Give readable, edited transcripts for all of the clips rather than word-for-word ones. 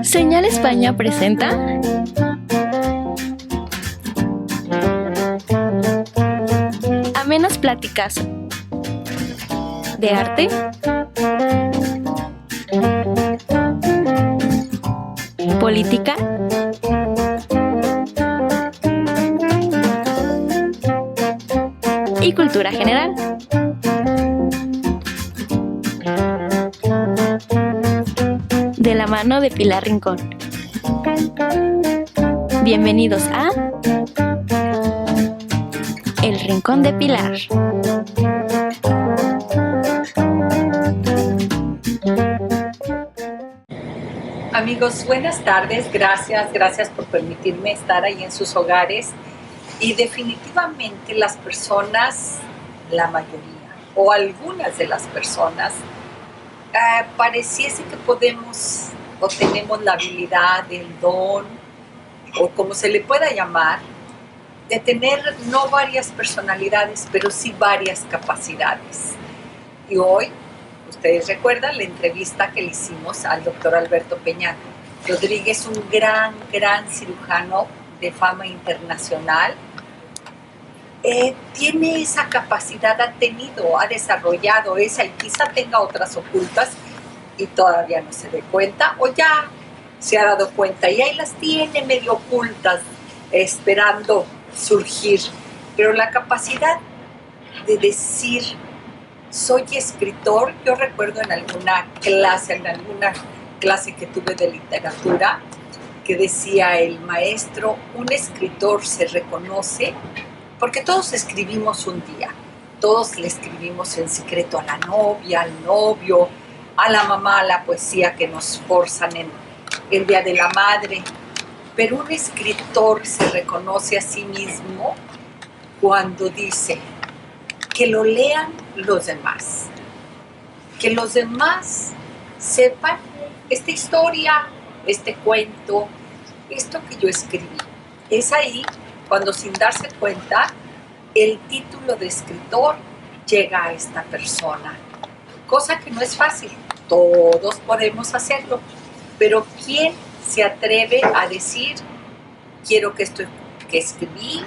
Señal España presenta amenas pláticas de arte, política y cultura general. De la mano de Pilar Rincón. Bienvenidos a El Rincón de Pilar. Amigos, buenas tardes, gracias por permitirme estar ahí en sus hogares. Y definitivamente las personas, la mayoría o algunas de las personas, pareciese que podemos o tenemos la habilidad, el don, o como se le pueda llamar, de tener no varias personalidades, pero sí varias capacidades. Y hoy, ustedes recuerdan la entrevista que le hicimos al doctor Alberto Peña Rodríguez, un gran cirujano de fama internacional. Tiene esa capacidad, ha desarrollado esa, y quizá tenga otras ocultas y todavía no se dé cuenta, o ya se ha dado cuenta y ahí las tiene medio ocultas, esperando surgir. Pero la capacidad de decir, soy escritor, yo recuerdo en alguna clase que tuve de literatura, que decía el maestro, un escritor se reconoce porque todos escribimos un día, todos le escribimos en secreto a la novia, al novio, a la mamá, la poesía que nos forzan en el Día de la Madre. Pero un escritor se reconoce a sí mismo cuando dice que lo lean los demás, que los demás sepan esta historia, este cuento, esto que yo escribí. Es ahí cuando, sin darse cuenta, el título de escritor llega a esta persona, cosa que no es fácil, todos podemos hacerlo, pero ¿quién se atreve a decir, quiero que esto que escribí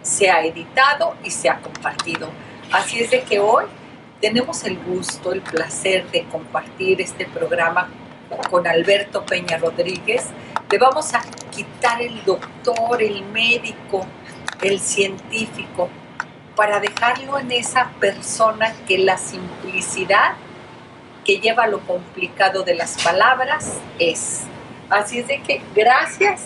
sea editado y sea compartido? Así es de que hoy tenemos el gusto, el placer de compartir este programa con Alberto Peña Rodríguez. Le vamos a quitar el doctor, el médico, el científico, para dejarlo en esa persona que la simplicidad que lleva lo complicado de las palabras es. Así es de que gracias,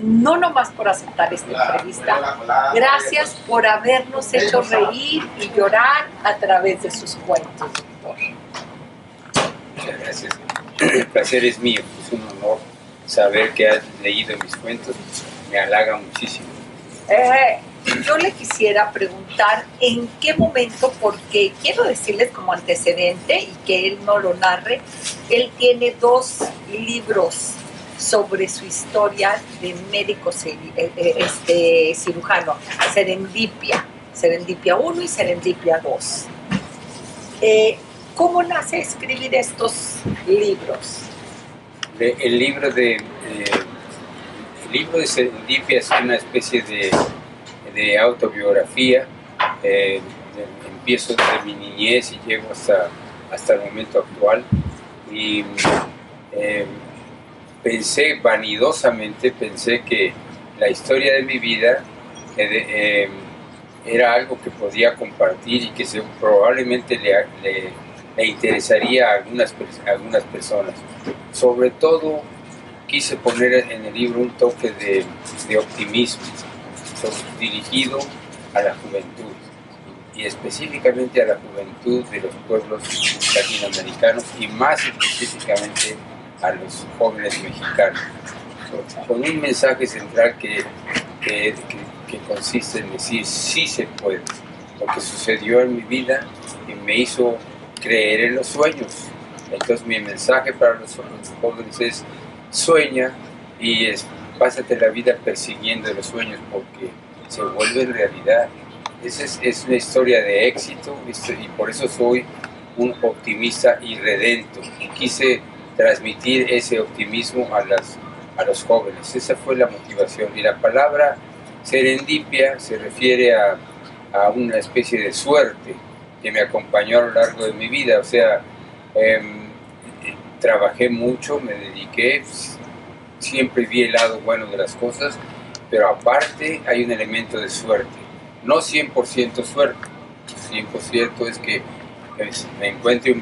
no nomás por aceptar esta entrevista, gracias por habernos hecho reír y llorar a través de sus cuentos, doctor. Muchas gracias. El placer es mío, es un honor saber que has leído mis cuentos, me halaga muchísimo. Yo le quisiera preguntar en qué momento, porque quiero decirles como antecedente y que él no lo narre, él tiene 2 libros sobre su historia de médico cirujano, Serendipia 1 y Serendipia 2. ¿Cómo nace escribir estos libros? El libro de Serendipia es una especie de autobiografía. Empiezo desde mi niñez y llego hasta el momento actual. Y vanidosamente pensé que la historia de mi vida era algo que podía compartir y que probablemente le interesaría a algunas personas. Sobre todo quise poner en el libro un toque de optimismo dirigido a la juventud, y específicamente a la juventud de los pueblos latinoamericanos y más específicamente a los jóvenes mexicanos, con un mensaje central que consiste en decir sí se puede. Lo que sucedió en mi vida y me hizo creer en los sueños. Entonces mi mensaje para los jóvenes es: sueña y pásate la vida persiguiendo los sueños, porque se vuelven realidad. Esa es una historia de éxito, y por eso soy un optimista irredento. Y quise transmitir ese optimismo a los jóvenes. Esa fue la motivación. Y la palabra serendipia se refiere a una especie de suerte que me acompañó a lo largo de mi vida. O sea, trabajé mucho, me dediqué, siempre vi el lado bueno de las cosas, pero aparte hay un elemento de suerte. No 100% suerte, 100% es que me encuentre un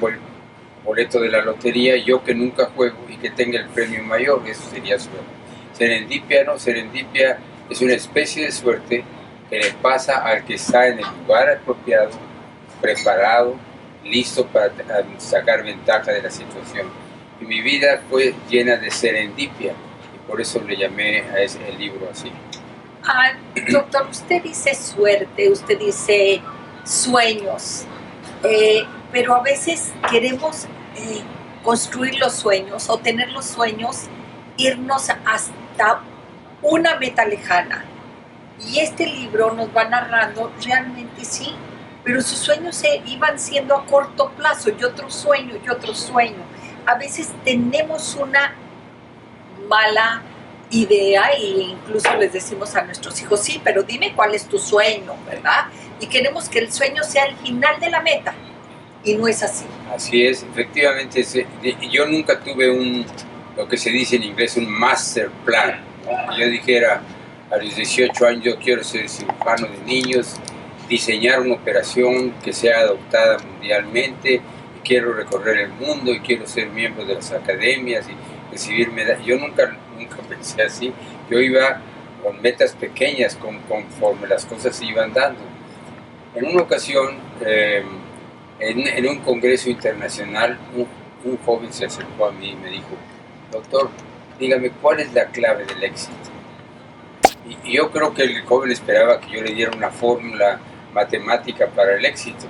boleto de la lotería, yo que nunca juego y que tenga el premio mayor, eso sería suerte. Serendipia no, serendipia es una especie de suerte que le pasa al que está en el lugar apropiado, preparado, listo para sacar ventaja de la situación. Y mi vida fue llena de serendipia y por eso le llamé a el libro así. Doctor, usted dice suerte, usted dice sueños, pero a veces queremos construir los sueños o tener los sueños, irnos hasta una meta lejana. Y este libro nos va narrando realmente sí, pero sus sueños se iban siendo a corto plazo, y otro sueño, y otro sueño. A veces tenemos una mala idea e incluso les decimos a nuestros hijos, sí, pero dime cuál es tu sueño, ¿verdad? Y queremos que el sueño sea el final de la meta, y no es así. Así es, efectivamente, yo nunca tuve lo que se dice en inglés, un master plan, ¿no? Yo dijera, a los 18 años yo quiero ser cirujano de niños, diseñar una operación que sea adoptada mundialmente, y quiero recorrer el mundo y quiero ser miembro de las academias y recibir medallas. Yo nunca pensé así, yo iba con metas pequeñas conforme las cosas se iban dando. En una ocasión, en un congreso internacional, un joven se acercó a mí y me dijo, doctor, dígame, ¿cuál es la clave del éxito? Y yo creo que el joven esperaba que yo le diera una fórmula matemática para el éxito.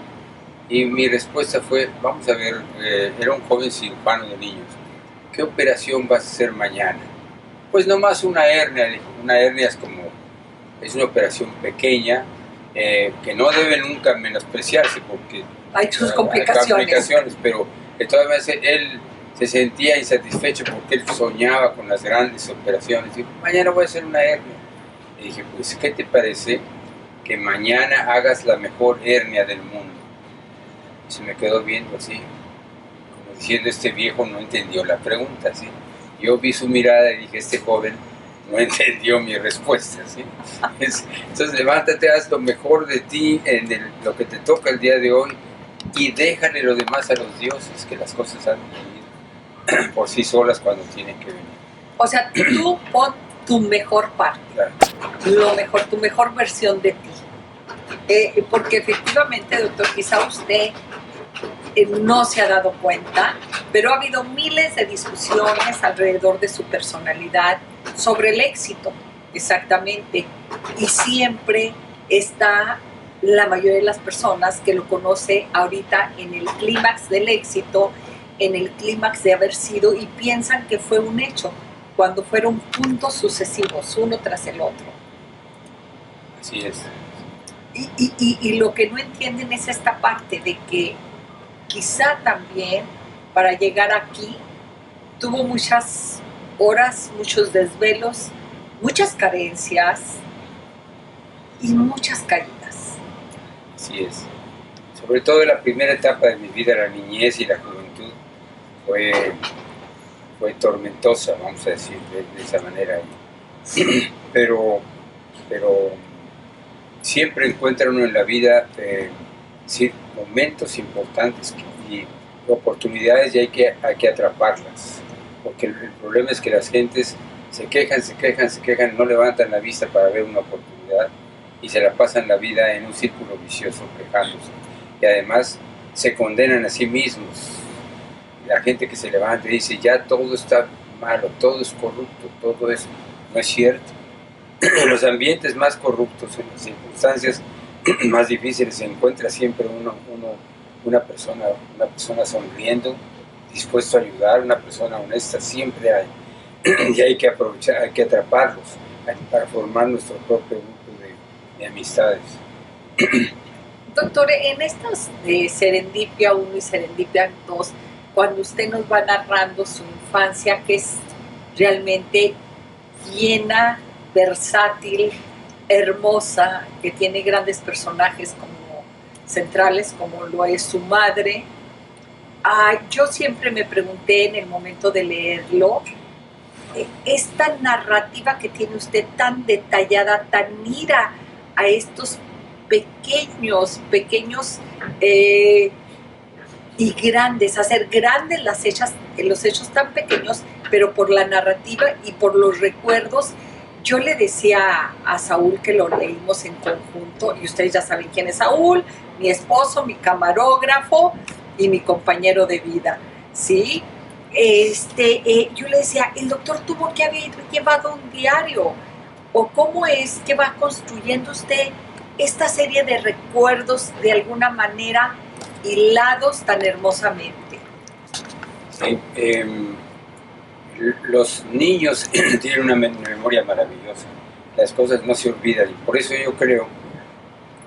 Y mi respuesta fue, vamos a ver, era un joven cirujano de niños, ¿qué operación vas a hacer mañana? Pues nomás una hernia, dijo. Una hernia es una operación pequeña, que no debe nunca menospreciarse porque hay sus complicaciones. Pero de todas maneras él se sentía insatisfecho porque él soñaba con las grandes operaciones. Dijo, mañana voy a hacer una hernia. Y dije, pues, ¿qué te parece que mañana hagas la mejor hernia del mundo? Y se me quedó viendo así, como diciendo, este viejo no entendió la pregunta, ¿sí? Yo vi su mirada y dije, este joven no entendió mi respuesta, ¿sí? Entonces, levántate, haz lo mejor de ti en lo que te toca el día de hoy y déjale lo demás a los dioses, que las cosas han de venir por sí solas cuando tienen que venir. O sea, tú pon tu mejor parte, claro. Lo mejor, tu mejor versión de ti. Porque efectivamente, doctor, quizá usted no se ha dado cuenta, pero ha habido miles de discusiones alrededor de su personalidad sobre el éxito, exactamente. Y siempre está la mayoría de las personas que lo conoce ahorita en el clímax del éxito, en el clímax de haber sido, y piensan que fue un hecho, cuando fueron puntos sucesivos, uno tras el otro. Así es. Y lo que no entienden es esta parte de que quizá también para llegar aquí tuvo muchas horas, muchos desvelos, muchas carencias y muchas caídas. Así es. Sobre todo en la primera etapa de mi vida, la niñez y la juventud, fue tormentosa, vamos a decir, de esa manera. Pero siempre encuentra uno en la vida momentos importantes y oportunidades, y hay que atraparlas, porque el problema es que las gentes se quejan, no levantan la vista para ver una oportunidad y se la pasan la vida en un círculo vicioso quejándose, y además se condenan a sí mismos. La gente que se levanta y dice, ya todo está malo, todo es corrupto, todo es, no es cierto. En los ambientes más corruptos, en las circunstancias más difíciles, se encuentra siempre una persona sonriendo, dispuesto a ayudar, una persona honesta, siempre hay. Y hay que aprovechar, hay que atraparlos para formar nuestro propio grupo de amistades. Doctor, en estos de Serendipia 1 y Serendipia 2, cuando usted nos va narrando su infancia, que es realmente llena, versátil, hermosa, que tiene grandes personajes como centrales, como lo es su madre, yo siempre me pregunté en el momento de leerlo, esta narrativa que tiene usted tan detallada, tan ira a estos pequeños y grandes, hacer grandes los hechos tan pequeños, pero por la narrativa y por los recuerdos. Yo le decía a Saúl, que lo leímos en conjunto, y ustedes ya saben quién es Saúl, mi esposo, mi camarógrafo y mi compañero de vida, ¿sí? Yo le decía, el doctor tuvo que haber llevado un diario, o cómo es que va construyendo usted esta serie de recuerdos de alguna manera hilados tan hermosamente. Sí, los niños tienen una memoria maravillosa, las cosas no se olvidan, y por eso yo creo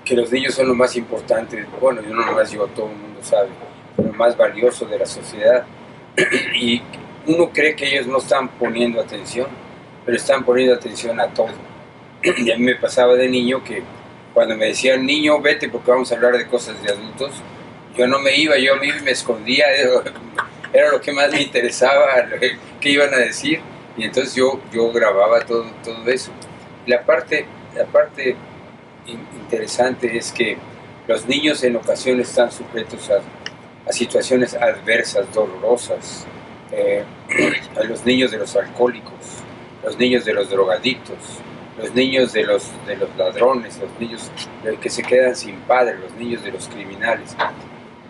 que los niños son lo más importante, bueno, yo no nomás digo, todo el mundo sabe, lo más valioso de la sociedad, y uno cree que ellos no están poniendo atención, pero están poniendo atención a todo. Y a mí me pasaba de niño que cuando me decían, niño, vete porque vamos a hablar de cosas de adultos, yo no me iba, yo me escondía, era lo que más me interesaba, qué iban a decir, y entonces yo grababa todo eso. La parte interesante es que los niños en ocasiones están sujetos a situaciones adversas, dolorosas, a los niños de los alcohólicos, los niños de los drogadictos, los niños de los ladrones, los niños que se quedan sin padre, los niños de los criminales.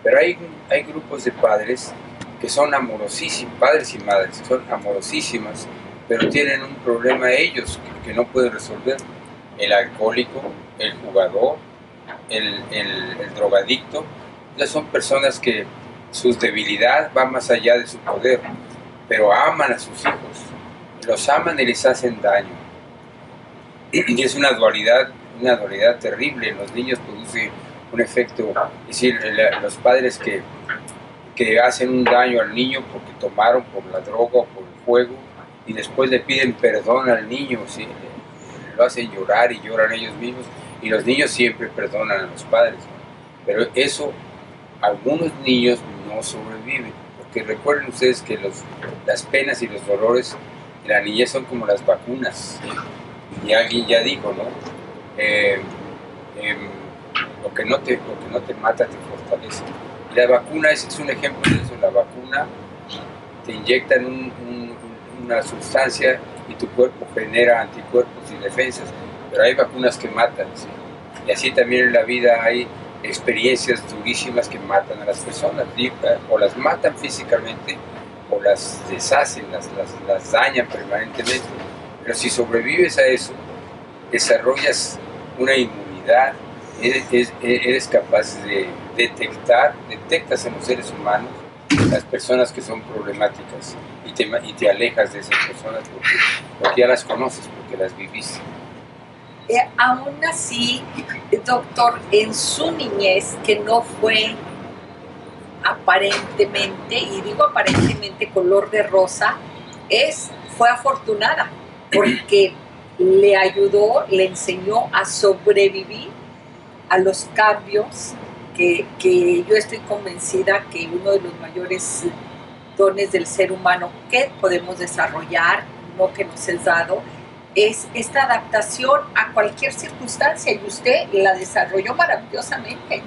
Pero hay grupos de padres que son amorosísimos, padres y madres, que son amorosísimas, pero tienen un problema ellos que no pueden resolver. El alcohólico, el jugador, el drogadicto, ya son personas que su debilidad va más allá de su poder, pero aman a sus hijos, los aman y les hacen daño. Y es una dualidad terrible. En los niños produce un efecto, es decir, los padres que hacen un daño al niño porque tomaron por la droga o por el juego y después le piden perdón al niño, ¿sí? Lo hacen llorar y lloran ellos mismos, y los niños siempre perdonan a los padres, pero eso algunos niños no sobreviven, porque recuerden ustedes que las penas y los dolores de la niñez son como las vacunas, y alguien ya dijo, ¿no? Lo que no te mata te fortalece. Y la vacuna es un ejemplo de eso. La vacuna te inyectan una sustancia y tu cuerpo genera anticuerpos y defensas, pero hay vacunas que matan, ¿sí? Y así también en la vida hay experiencias durísimas que matan a las personas, o las matan físicamente o las deshacen, las dañan permanentemente. Pero si sobrevives a eso, desarrollas una inmunidad, eres capaz de detectas en los seres humanos las personas que son problemáticas y te alejas de esas personas porque ya las conoces, porque las viviste. Aún así, doctor, en su niñez, que no fue aparentemente, y digo aparentemente color de rosa, fue afortunada, porque le ayudó, le enseñó a sobrevivir a los cambios que yo estoy convencida que uno de los mayores dones del ser humano que podemos desarrollar, no que nos es dado, es esta adaptación a cualquier circunstancia, y usted la desarrolló maravillosamente.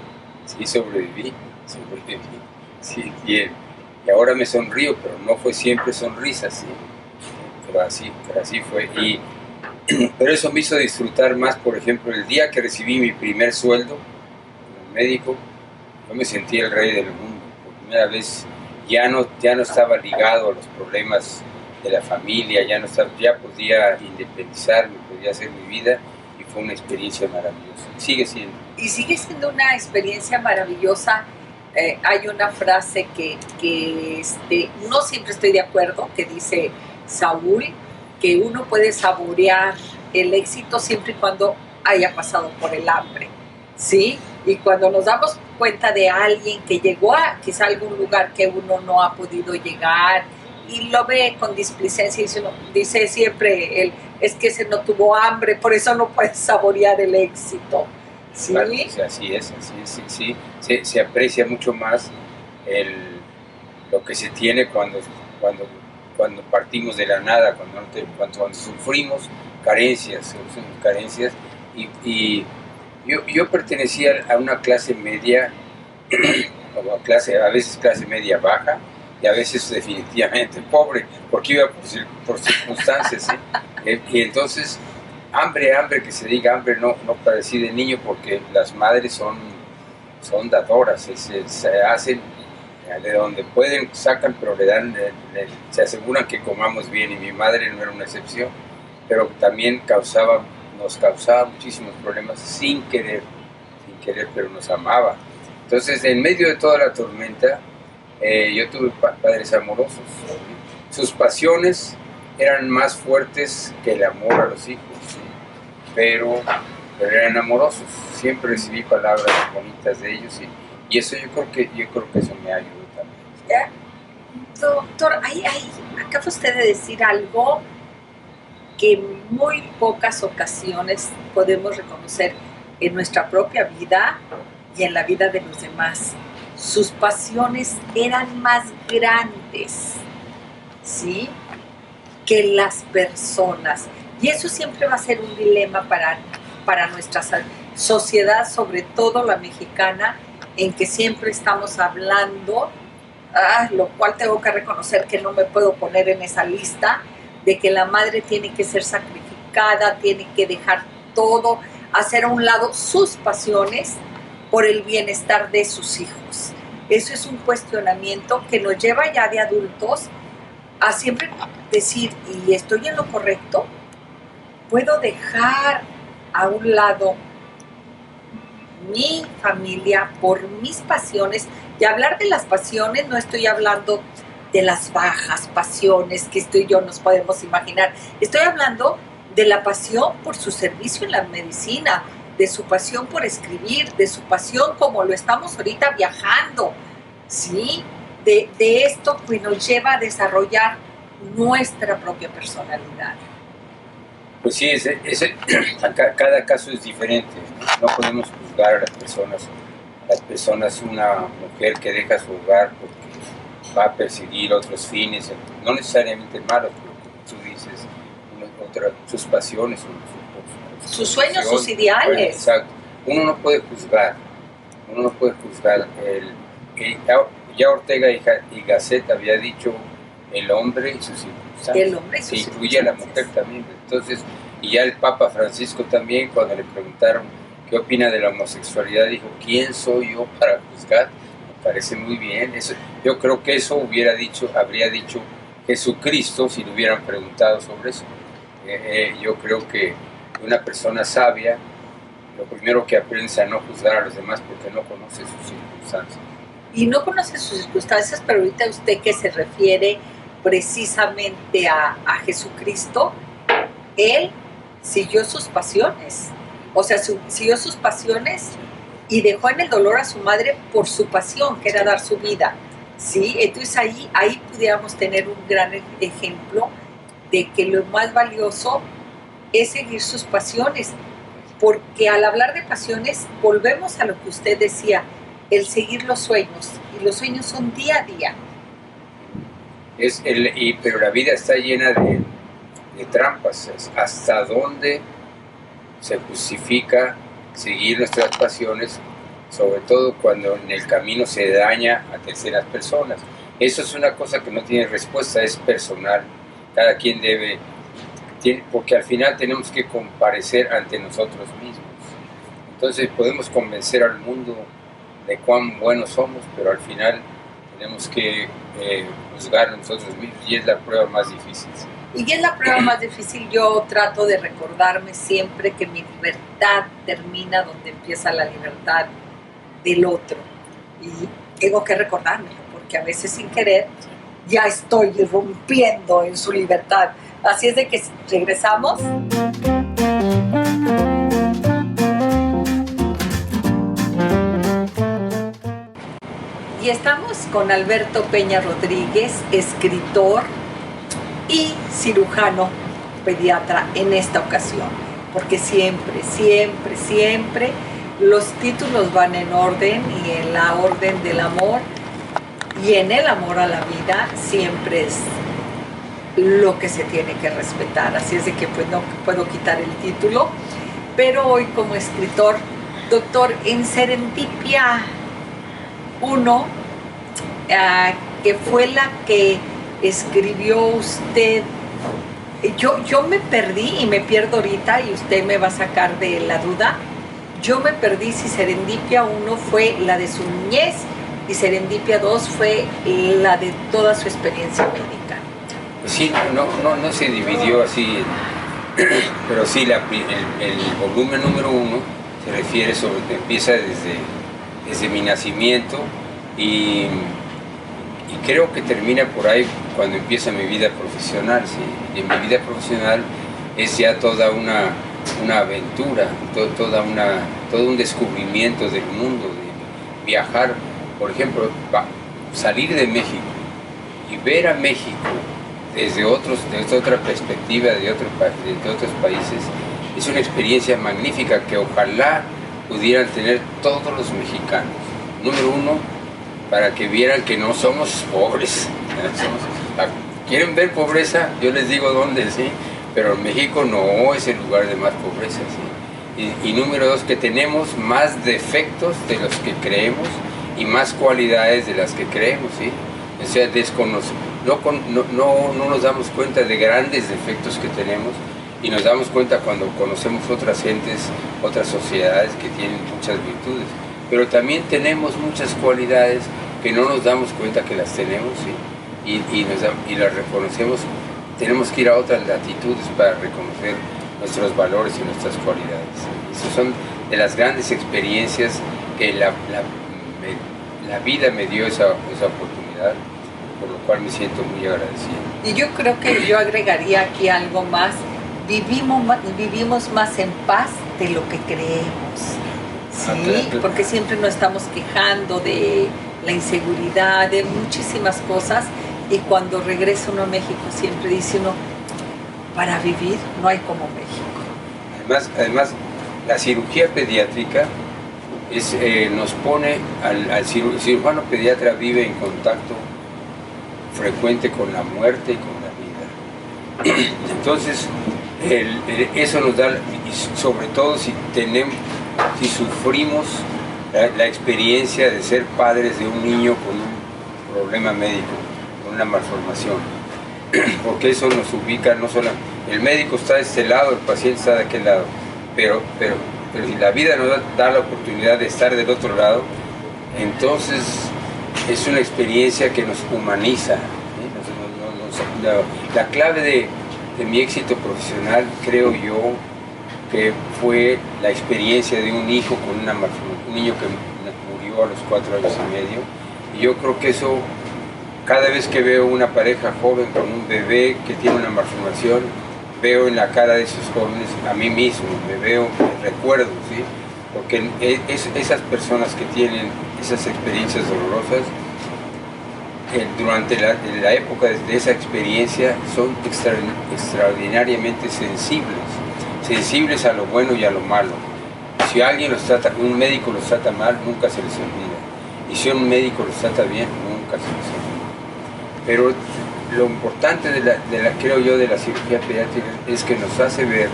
Sí, sobreviví. Sí, bien. Y ahora me sonrío, pero no fue siempre sonrisa, sí. Pero así fue. Pero eso me hizo disfrutar más, por ejemplo, el día que recibí mi primer sueldo como médico, yo me sentí el rey del mundo. Por primera vez ya no estaba ligado a los problemas de la familia, ya podía independizarme, podía hacer mi vida, y fue una experiencia maravillosa. Sigue siendo. Y sigue siendo una experiencia maravillosa. Hay una frase que no siempre estoy de acuerdo, que dice Saúl, que uno puede saborear el éxito siempre y cuando haya pasado por el hambre, ¿sí? Y cuando nos damos cuenta de alguien que llegó a quizá algún lugar que uno no ha podido llegar y lo ve con displicencia y dice siempre él, es que ese no tuvo hambre, por eso no puede saborear el éxito. ¿Sí? Claro, así es, sí. Se aprecia mucho más lo que se tiene cuando partimos de la nada, cuando sufrimos carencias, y yo pertenecía a una clase media, a veces clase media baja, y a veces definitivamente pobre, porque iba por circunstancias, y entonces hambre, que se diga hambre, no padecí de niño, porque las madres son dadoras, se hacen de donde pueden, sacan, pero se aseguran que comamos bien, y mi madre no era una excepción, pero también nos causaba muchísimos problemas sin querer, pero nos amaba. Entonces, en medio de toda la tormenta, yo tuve padres amorosos. Sus pasiones eran más fuertes que el amor a los hijos, ¿sí? pero eran amorosos. Siempre recibí palabras bonitas de ellos, y eso yo creo que eso me ayudó también. Doctor, acaba usted de decir algo que en muy pocas ocasiones podemos reconocer en nuestra propia vida y en la vida de los demás. Sus pasiones eran más grandes, ¿sí?, que las personas. Y eso siempre va a ser un dilema para nuestra sociedad, sobre todo la mexicana, en que siempre estamos hablando, lo cual tengo que reconocer que no me puedo poner en esa lista, de que la madre tiene que ser sacrificada, tiene que dejar todo, hacer a un lado sus pasiones por el bienestar de sus hijos. Eso es un cuestionamiento que nos lleva ya de adultos a siempre decir, ¿y estoy en lo correcto? ¿Puedo dejar a un lado mi familia por mis pasiones? Y hablar de las pasiones, no estoy hablando de las bajas pasiones que yo nos podemos imaginar. Estoy hablando de la pasión por su servicio en la medicina, de su pasión por escribir, de su pasión como lo estamos ahorita viajando, ¿sí? De esto que nos lleva a desarrollar nuestra propia personalidad. Pues sí, cada caso es diferente. No podemos juzgar a las personas, una mujer que deja su hogar porque va a perseguir otros fines, no necesariamente malos, pero como tú dices, sus pasiones, sus sueños, sus ideales. Exacto. Uno no puede juzgar. Ya Ortega y Gasset había dicho el hombre y sus circunstancias. Se incluye a la mujer también. Entonces, y ya el Papa Francisco también, cuando le preguntaron qué opina de la homosexualidad, dijo, ¿quién soy yo para juzgar? Me parece muy bien. Yo creo que eso habría dicho Jesucristo si le hubieran preguntado sobre eso. Yo creo que una persona sabia, lo primero que aprende es a no juzgar a los demás porque no conoce sus circunstancias. Y no conoce sus circunstancias, pero ahorita usted que se refiere precisamente a Jesucristo, él siguió sus pasiones. O sea, siguió sus pasiones y dejó en el dolor a su madre por su pasión, que era dar su vida, ¿sí? Entonces ahí pudiéramos tener un gran ejemplo de que lo más valioso es seguir sus pasiones, porque al hablar de pasiones volvemos a lo que usted decía, el seguir los sueños, y los sueños son día a día. Pero la vida está llena de trampas. ¿Hasta dónde se justifica seguir nuestras pasiones, sobre todo cuando en el camino se daña a terceras personas? Eso es una cosa que no tiene respuesta, es personal. Cada quien porque al final tenemos que comparecer ante nosotros mismos. Entonces podemos convencer al mundo de cuán buenos somos, pero al final tenemos que juzgar a nosotros mismos, y es la prueba más difícil. Y es la prueba más difícil. Yo trato de recordarme siempre que mi libertad termina donde empieza la libertad del otro. Y tengo que recordármelo, porque a veces sin querer ya estoy irrumpiendo en su libertad. Así es de que regresamos. y estamos con Alberto Peña Rodríguez, escritor y cirujano pediatra en esta ocasión, porque siempre, siempre, siempre los títulos van en orden y en la orden del amor y en el amor a la vida siempre es lo que se tiene que respetar, así es de que pues no puedo quitar el título, pero hoy como escritor, doctor, en Serendipia 1, que fue la que escribió usted, yo me perdí y me pierdo ahorita y usted me va a sacar de la duda, yo me perdí si Serendipia 1 fue la de su niñez y Serendipia 2 fue la de toda su experiencia médica. Sí, no se dividió así, pero sí el volumen número 1 se refiere empieza desde mi nacimiento y creo que termina por ahí cuando empieza mi vida profesional. ¿Sí? Y en mi vida profesional es ya toda una aventura, todo un descubrimiento del mundo, de viajar, por ejemplo, salir de México y ver a México desde otra perspectiva, de otros países, es una experiencia magnífica que ojalá pudieran tener todos los mexicanos. Número 1, para que vieran que no somos pobres. ¿Quieren ver pobreza? Yo les digo dónde, sí, pero México no es el lugar de más pobreza, sí. Y número 2, que tenemos más defectos de los que creemos y más cualidades de las que creemos, sí. O sea, no nos damos cuenta de grandes defectos que tenemos y nos damos cuenta cuando conocemos otras gentes, otras sociedades que tienen muchas virtudes. Pero también tenemos muchas cualidades que no nos damos cuenta que las tenemos, ¿sí? y las reconocemos. Tenemos que ir a otras latitudes para reconocer nuestros valores y nuestras cualidades. Esas son de las grandes experiencias que la vida me dio esa oportunidad, por lo cual me siento muy agradecido. Y yo creo que yo agregaría aquí algo más. Vivimos más en paz de lo que creemos. Sí, porque siempre nos estamos quejando de la inseguridad, de muchísimas cosas, y cuando regresa uno a México siempre dice uno, para vivir no hay como México. Además la cirugía pediátrica nos pone el cirujano pediatra vive en contacto frecuente con la muerte y con la vida. Entonces eso nos da, y sobre todo si sufrimos la experiencia de ser padres de un niño con un problema médico, con una malformación, porque eso nos ubica, no solo el médico está de este lado, el paciente está de aquel lado, pero si la vida nos da la oportunidad de estar del otro lado, entonces es una experiencia que nos humaniza, ¿eh? La clave de mi éxito profesional, creo yo, que fue la experiencia de un hijo con una malformación, un niño que murió a los 4 años y medio, y yo creo que eso, cada vez que veo una pareja joven con un bebé que tiene una malformación, veo en la cara de esos jóvenes a mí mismo, me recuerdo, ¿sí? Porque esas personas que tienen esas experiencias dolorosas, durante la época de esa experiencia, son extraordinariamente sensibles a lo bueno y a lo malo. Si alguien un médico los trata mal, nunca se les olvida. Y si un médico los trata bien, nunca se les olvida. Pero lo importante creo yo, de la cirugía pediátrica es que nos hace ver,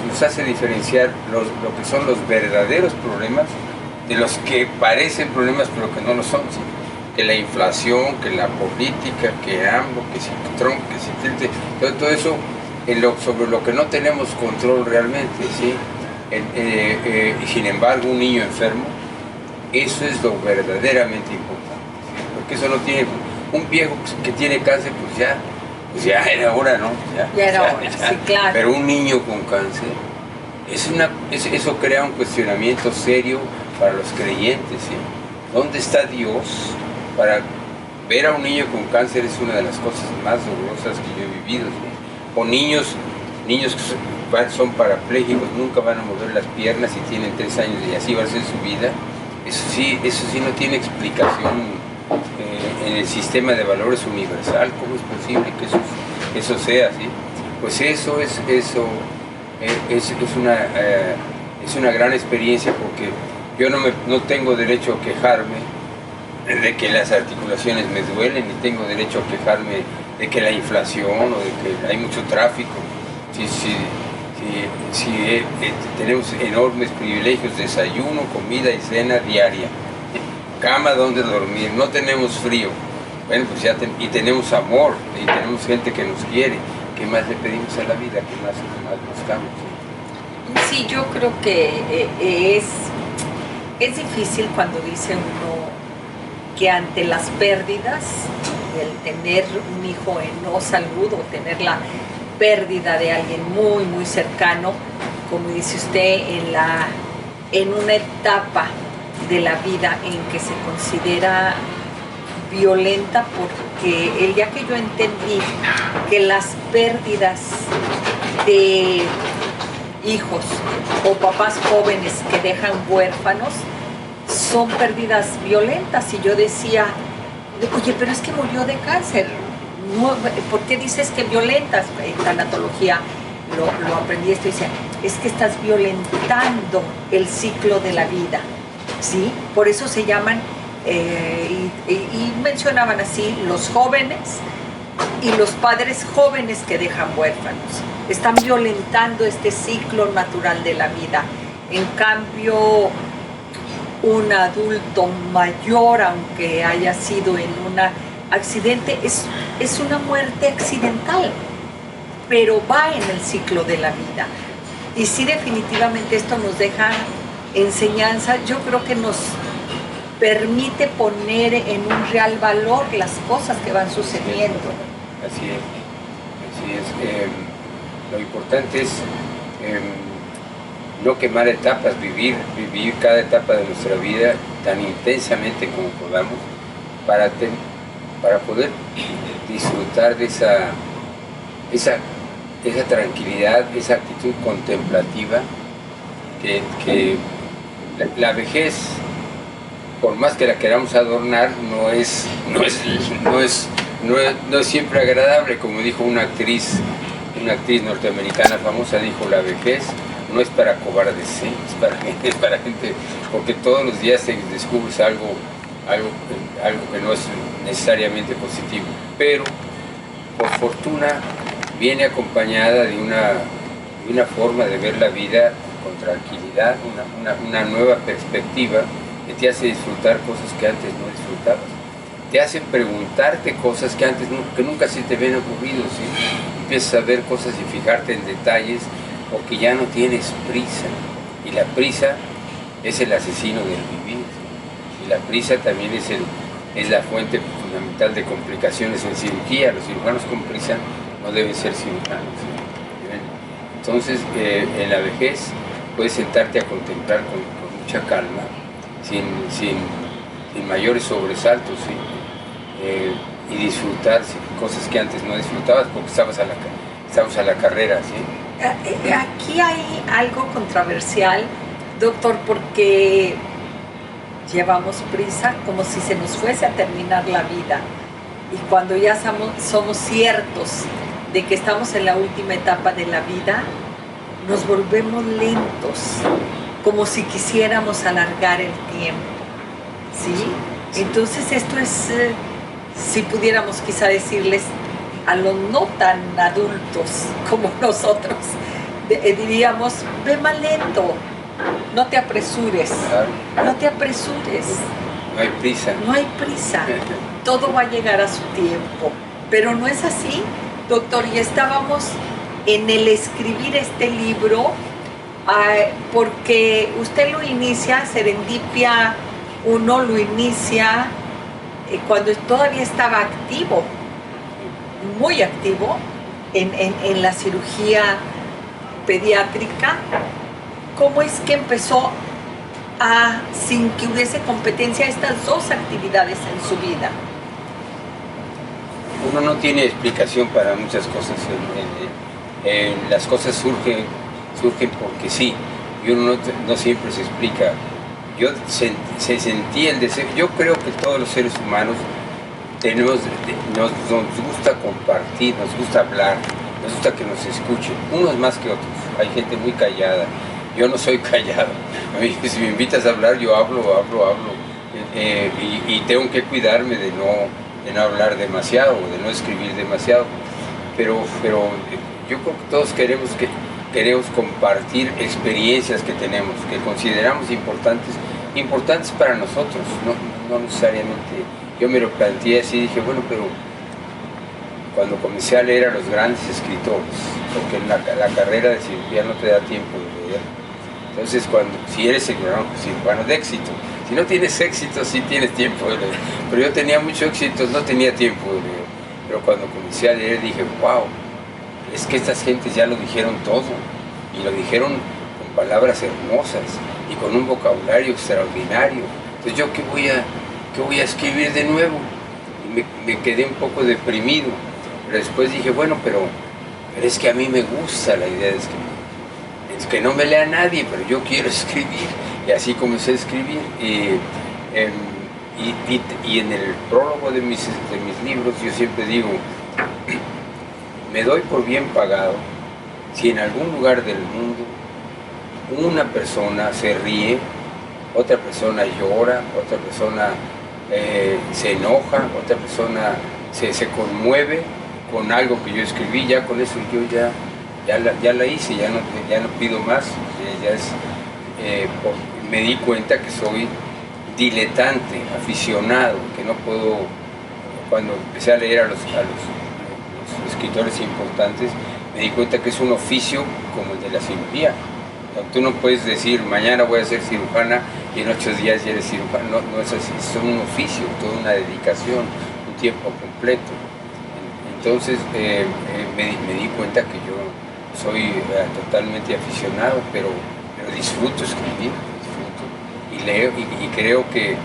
nos hace diferenciar lo que son los verdaderos problemas de los que parecen problemas pero que no lo son, ¿sí? Que la inflación, que la política, que AMLO, que si Trump, que si todo eso sobre lo que no tenemos control realmente, ¿sí? Y sin embargo un niño enfermo, eso es lo verdaderamente importante, ¿sí? Porque eso no tiene, un viejo que tiene cáncer, pues ya era hora, ¿no? Ya era hora, sí, claro. Pero un niño con cáncer, eso crea un cuestionamiento serio para los creyentes, ¿sí? ¿Dónde está Dios? Para ver a un niño con cáncer es una de las cosas más dolorosas que yo he vivido, ¿sí? O niños que son parapléjicos, nunca van a mover las piernas y tienen 3 años y así va a ser su vida. Eso sí no tiene explicación en el sistema de valores universal. ¿Cómo es posible que eso sea así? Pues es una gran experiencia, porque yo no tengo derecho a quejarme de que las articulaciones me duelen, ni tengo derecho a quejarme de que la inflación o de que hay mucho tráfico. Tenemos enormes privilegios: desayuno, comida y cena diaria, cama donde dormir, no tenemos frío, bueno, pues y tenemos amor, y tenemos gente que nos quiere. ¿Qué más le pedimos a la vida? ¿Qué más buscamos? Sí, yo creo que es difícil cuando dice uno que ante las pérdidas, el tener un hijo en no salud o tener la pérdida de alguien muy, muy cercano, como dice usted, en una etapa de la vida en que se considera violenta, porque el día que yo entendí que las pérdidas de hijos o papás jóvenes que dejan huérfanos son pérdidas violentas, y yo decía, oye, pero es que murió de cáncer, ¿por qué dices que violentas? En tanatología lo aprendí esto, y decía, es que estás violentando el ciclo de la vida, ¿sí? Por eso se llaman, y mencionaban así, los jóvenes y los padres jóvenes que dejan huérfanos. Están violentando este ciclo natural de la vida. En cambio, un adulto mayor, aunque haya sido en un accidente, es una muerte accidental, pero va en el ciclo de la vida. Y sí, definitivamente esto nos deja enseñanza. Yo creo que nos permite poner en un real valor las cosas que van sucediendo. Así es. Lo importante es no quemar etapas, vivir cada etapa de nuestra vida tan intensamente como podamos, para poder disfrutar de esa tranquilidad, esa actitud contemplativa que la vejez, por más que la queramos adornar, no es siempre agradable. Como dijo una actriz norteamericana famosa, dijo: la vejez no es para cobardes, ¿sí? es para gente, porque todos los días te descubres algo que no es necesariamente positivo, pero por fortuna viene acompañada de una forma de ver la vida con tranquilidad, una nueva perspectiva que te hace disfrutar cosas que antes no disfrutabas, te hace preguntarte cosas que antes que nunca se te habían ocurrido, ¿sí? Empiezas a ver cosas y fijarte en detalles, porque ya no tienes prisa, y la prisa es el asesino del vivir, ¿sí? Y la prisa también es la fuente fundamental de complicaciones en cirugía. Los cirujanos con prisa no deben ser cirujanos, ¿sí? Entonces, en la vejez puedes sentarte a contemplar con mucha calma, sin mayores sobresaltos, ¿sí? Y disfrutar, ¿sí? Cosas que antes no disfrutabas porque estabas a la carrera, ¿sí? Aquí hay algo controversial, doctor, porque llevamos prisa como si se nos fuese a terminar la vida, y cuando ya somos ciertos de que estamos en la última etapa de la vida, nos volvemos lentos, como si quisiéramos alargar el tiempo, ¿sí? Entonces esto es, si pudiéramos quizá decirles a los no tan adultos como nosotros, diríamos: ve más lento, no te apresures, no te apresures. No hay prisa. No hay prisa, todo va a llegar a su tiempo, pero no es así, doctor. Y estábamos en el escribir este libro, porque usted lo inicia, Serendipia 1 lo inicia cuando todavía estaba activo, muy activo, en la cirugía pediátrica. ¿Cómo es que empezó sin que hubiese competencia, estas dos actividades en su vida? Uno no tiene explicación para muchas cosas. Las cosas surgen porque sí, y uno no siempre se explica se sentía el deseo. Yo creo que todos los seres humanos nos gusta compartir, nos gusta hablar, nos gusta que nos escuchen, unos más que otros. Hay gente muy callada, yo no soy callado. A mí, si me invitas a hablar, yo hablo, y tengo que cuidarme de no hablar demasiado, de no escribir demasiado. Pero yo creo que todos queremos compartir experiencias que tenemos, que consideramos importantes para nosotros, no necesariamente. Yo me lo planteé así, dije, bueno, pero cuando comencé a leer a los grandes escritores, porque la carrera de cirugía no te da tiempo de leer, entonces si eres cirujano de éxito, si no tienes éxito, sí tienes tiempo de leer, pero yo tenía mucho éxito, no tenía tiempo de leer, pero cuando comencé a leer dije, wow, es que estas gentes ya lo dijeron todo, y lo dijeron con palabras hermosas, y con un vocabulario extraordinario, entonces yo ¿qué voy a escribir de nuevo? Y me quedé un poco deprimido, pero después dije, bueno, pero es que a mí me gusta la idea de escribir. Es que no me lea nadie, pero yo quiero escribir. Y así comencé a escribir. Y en el prólogo de mis libros yo siempre digo, me doy por bien pagado si en algún lugar del mundo una persona se ríe, otra persona llora, otra persona se enoja, otra persona se conmueve con algo que yo escribí. Ya con eso yo ya la hice, ya no pido más. Me di cuenta que soy diletante, aficionado, que no puedo. Cuando empecé a leer a los escritores importantes, me di cuenta que es un oficio como el de la cirugía. Tú no puedes decir, mañana voy a ser cirujana y en 8 días ya eres cirujano. No es así, es un oficio, toda una dedicación, un tiempo completo. Entonces me di cuenta que yo soy totalmente aficionado, pero disfruto escribir, y leo, y creo que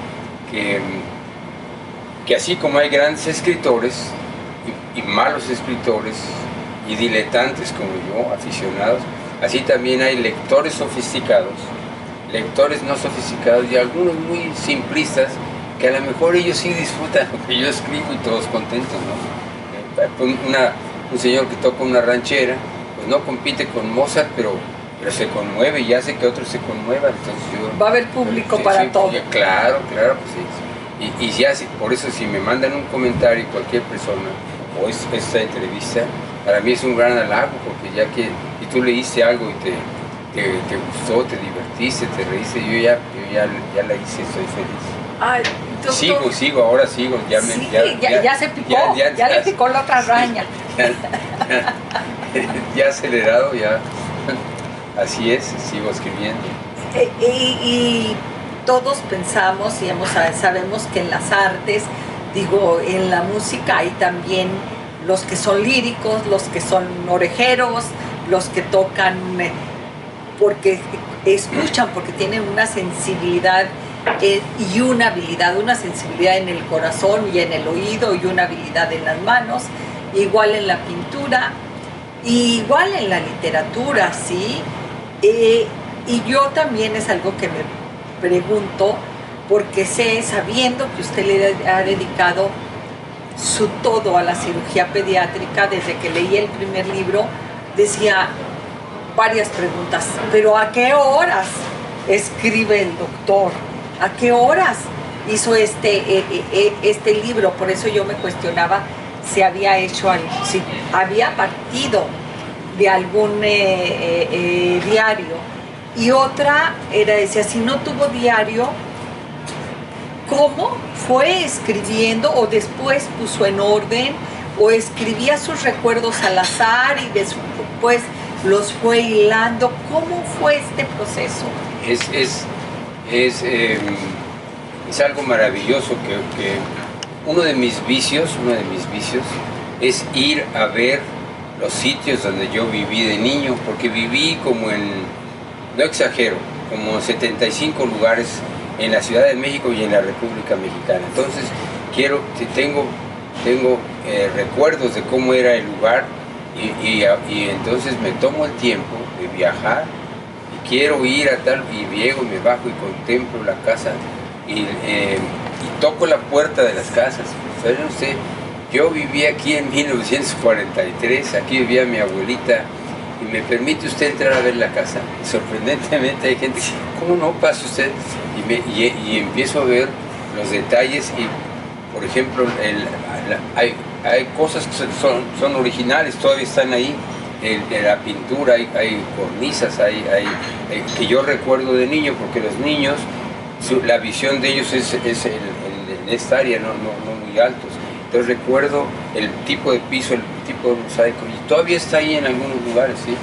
así como hay grandes escritores y malos escritores y diletantes como yo, aficionados, así también hay lectores sofisticados, lectores no sofisticados y algunos muy simplistas que a lo mejor ellos sí disfrutan lo que yo escribo y todos contentos, ¿no? Un señor que toca una ranchera, pues no compite con Mozart, pero se conmueve y hace que otros se conmuevan. Entonces va a haber público para todo. Claro, pues sí. Y ya, por eso si me mandan un comentario cualquier persona o esta entrevista, para mí es un gran halago, porque ya que tú leíste algo y te gustó, te divertiste, te reíste, yo ya la hice, estoy feliz. Ay, doctor, sigo, ahora sigo. Ya se picó, ya le picó la otra araña. Ya acelerado, ya. Así es, sigo escribiendo. Y todos pensamos y sabemos que en las artes, en la música hay también los que son líricos, los que son orejeros, los que tocan porque escuchan, porque tienen una sensibilidad y una habilidad, una sensibilidad en el corazón y en el oído y una habilidad en las manos, igual en la pintura, igual en la literatura, ¿sí? Y yo también es algo que me pregunto, porque sabiendo que usted le ha dedicado su todo a la cirugía pediátrica, desde que leí el primer libro, decía varias preguntas, pero ¿a qué horas escribe el doctor? ¿A qué horas hizo este libro? Por eso yo me cuestionaba si había si había partido de algún diario. Y otra decía, si no tuvo diario, ¿cómo fue escribiendo? O después puso en orden, o escribía sus recuerdos al azar y después los fue hilando. ¿Cómo fue este proceso? Es algo maravilloso que uno de mis vicios es ir a ver los sitios donde yo viví de niño, porque viví no exagero, como 75 lugares en la Ciudad de México y en la República Mexicana. Entonces tengo recuerdos de cómo era el lugar y entonces me tomo el tiempo de viajar y quiero ir a tal, y llego y me bajo y contemplo la casa y toco la puerta de las casas. ¿Saben usted? Yo vivía aquí en 1943, aquí vivía mi abuelita, y me permite usted entrar a ver la casa. Y sorprendentemente hay gente que dice, ¿cómo no pasa usted? Y empiezo a ver los detalles y, por ejemplo, hay cosas que son originales, todavía están ahí. De la pintura, hay cornisas, que yo recuerdo de niño, porque los niños, la visión de ellos es en esta área, no muy altos. Entonces recuerdo el tipo de piso, el tipo de mosaico, y todavía está ahí en algunos lugares, ¿sí?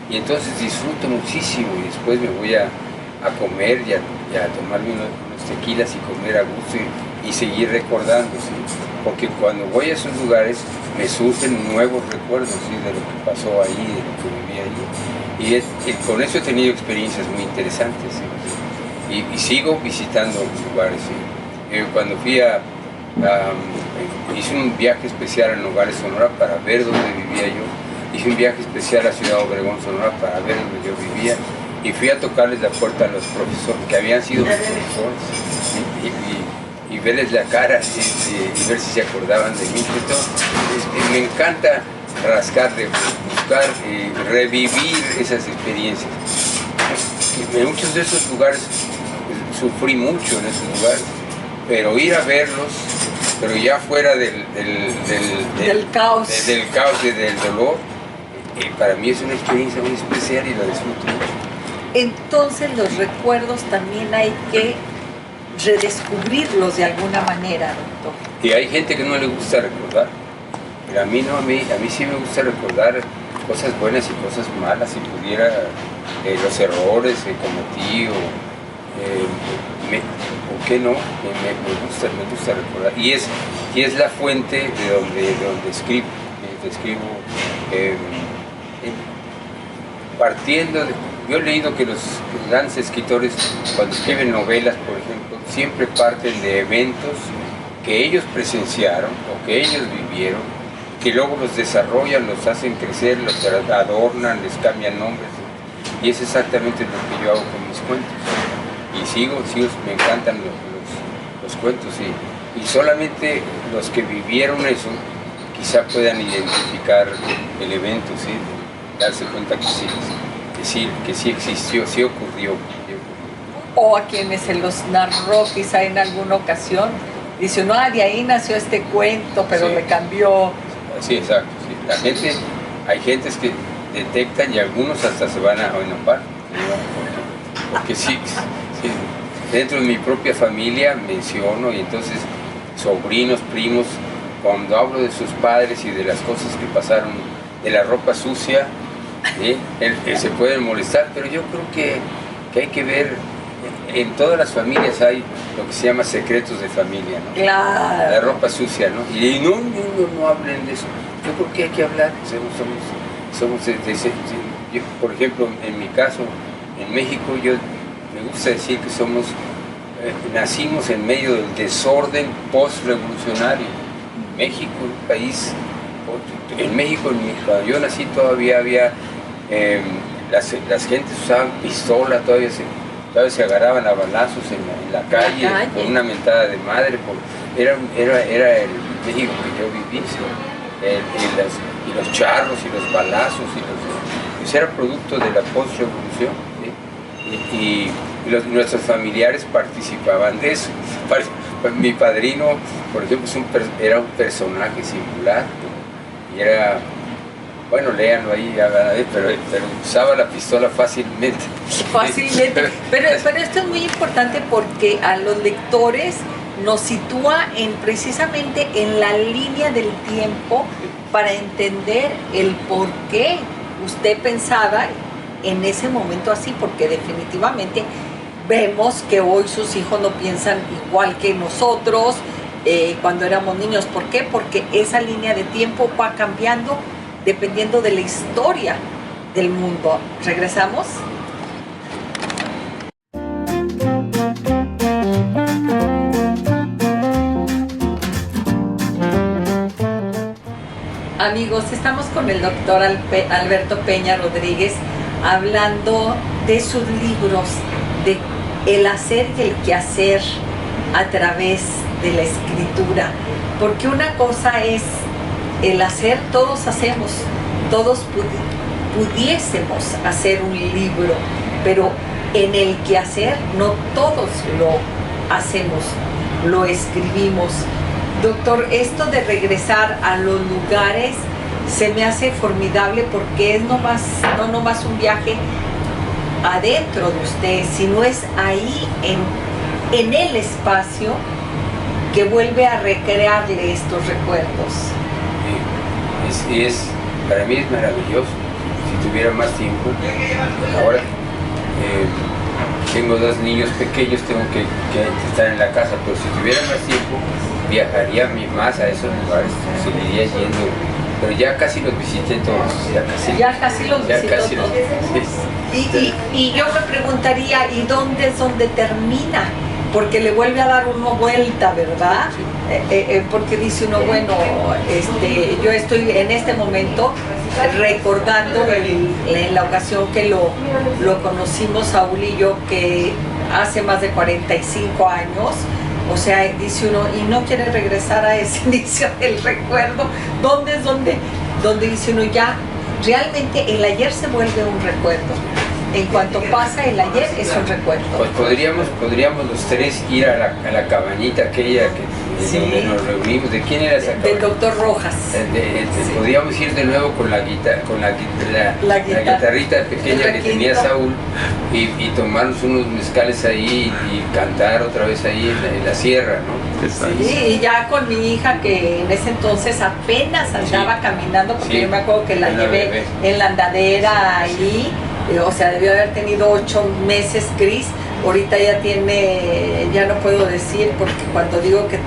Y entonces disfruto muchísimo, y después me voy a comer y a tomarme unos tequilas y comer a gusto y seguir recordando, ¿sí? Porque cuando voy a esos lugares me surgen nuevos recuerdos, ¿sí? De lo que pasó ahí, de lo que viví ahí. Y con eso he tenido experiencias muy interesantes, ¿sí? Y sigo visitando lugares, ¿sí? Cuando fui hice un viaje especial a Nogales, Sonora, para ver dónde vivía yo. Hice un viaje especial a Ciudad Obregón, Sonora, para ver dónde yo vivía. Y fui a tocarles la puerta a los profesores, que habían sido mis profesores, ¿sí? Y verles la cara, y ver si se acordaban de mí. Entonces, me encanta rascar, buscar, revivir esas experiencias. En muchos de esos lugares sufrí mucho en esos lugares, pero ir a verlos, pero ya fuera del caos y del dolor, para mí es una experiencia muy especial y la disfruto mucho. Entonces los recuerdos también hay que redescubrirlos de alguna manera, doctor. Y hay gente que no le gusta recordar, pero a mí no, a mí sí me gusta recordar cosas buenas y cosas malas, si pudiera, los errores que cometí, ¿por qué no? Me gusta recordar. Y es la fuente de donde escribo. Partiendo de... Yo he leído que los grandes escritores, cuando escriben novelas, por ejemplo, siempre parten de eventos que ellos presenciaron o que ellos vivieron, que luego los desarrollan, los hacen crecer, los adornan, les cambian nombres. Y es exactamente lo que yo hago con mis cuentos. Y sigo, me encantan los cuentos. Y solamente los que vivieron eso quizá puedan identificar el evento, ¿sí? Darse cuenta que sí existió, sí ocurrió. O a quienes se los narró quizá en alguna ocasión, dice, no, de ahí nació este cuento, pero sí, le cambió. Sí, exacto. Sí. Hay gentes que detectan y algunos hasta se van a enojar, porque sí, dentro de mi propia familia menciono, y entonces sobrinos, primos, cuando hablo de sus padres y de las cosas que pasaron, de la ropa sucia, se pueden molestar, pero yo creo que hay que ver, en todas las familias hay lo que se llama secretos de familia, ¿no? Claro. La ropa sucia, ¿no? Y no hablen de eso. Yo creo que hay que hablar. Yo, por ejemplo, en mi caso, en México, me gusta decir que nacimos en medio del desorden post-revolucionario. México, un país, en México, cuando yo nací todavía había, las gentes usaban pistola, todavía se agarraban a balazos en la calle, con una mentada de madre, era el México que yo viví, ¿sí? Y los charros y los balazos, pues era producto de la post-revolución, ¿sí? Y nuestros familiares participaban de eso. Mi padrino, por ejemplo, era un personaje singular, ¿no? Y era, bueno, léanlo ahí, pero usaba la pistola fácilmente. Fácilmente, pero esto es muy importante porque a los lectores nos sitúa precisamente en la línea del tiempo para entender el por qué usted pensaba en ese momento así, porque definitivamente vemos que hoy sus hijos no piensan igual que nosotros cuando éramos niños. ¿Por qué? Porque esa línea de tiempo va cambiando dependiendo de la historia del mundo. ¿Regresamos? Amigos, estamos con el doctor Alberto Peña Rodríguez hablando de sus libros, de el hacer y el quehacer a través de la escritura, porque una cosa es el hacer, todos hacemos, todos pudiésemos hacer un libro, pero en el quehacer no todos lo hacemos, lo escribimos. Doctor, esto de regresar a los lugares se me hace formidable porque es no nomás un viaje adentro de usted, sino es ahí en el espacio que vuelve a recrearle estos recuerdos. Para mí es maravilloso. Si tuviera más tiempo, ahora tengo 2 niños pequeños, tengo que estar en la casa, pero si tuviera más tiempo, viajaría más a esos lugares, seguiría yendo, pero ya casi los visité todos, ya casi los visité todos. Y yo me preguntaría, ¿y dónde es donde termina? Porque le vuelve a dar uno vuelta, ¿verdad? Sí. Porque dice uno, bueno, yo estoy en este momento recordando en la ocasión que lo conocimos, Saúl y yo, que hace más de 45 años, o sea, dice uno, y no quiere regresar a ese inicio del recuerdo, ¿dónde es donde dice uno ya, realmente el ayer se vuelve un recuerdo? En cuanto pasa el ayer es un recuerdo. Pues podríamos los 3 ir a la cabañita aquella sí, donde nos reunimos. ¿De quién era esa cabaña? Del doctor Rojas. Sí. Podríamos ir de nuevo con la guitarrita pequeña que tenía Saúl y tomarnos unos mezcales ahí y cantar otra vez ahí en la sierra, ¿no? Sí, y ya con mi hija que en ese entonces apenas andaba caminando, porque yo me acuerdo que la llevé bebé en la andadera ahí. O sea, debió haber tenido 8 meses Cris, ahorita ya tiene, ya no puedo decir, porque cuando digo que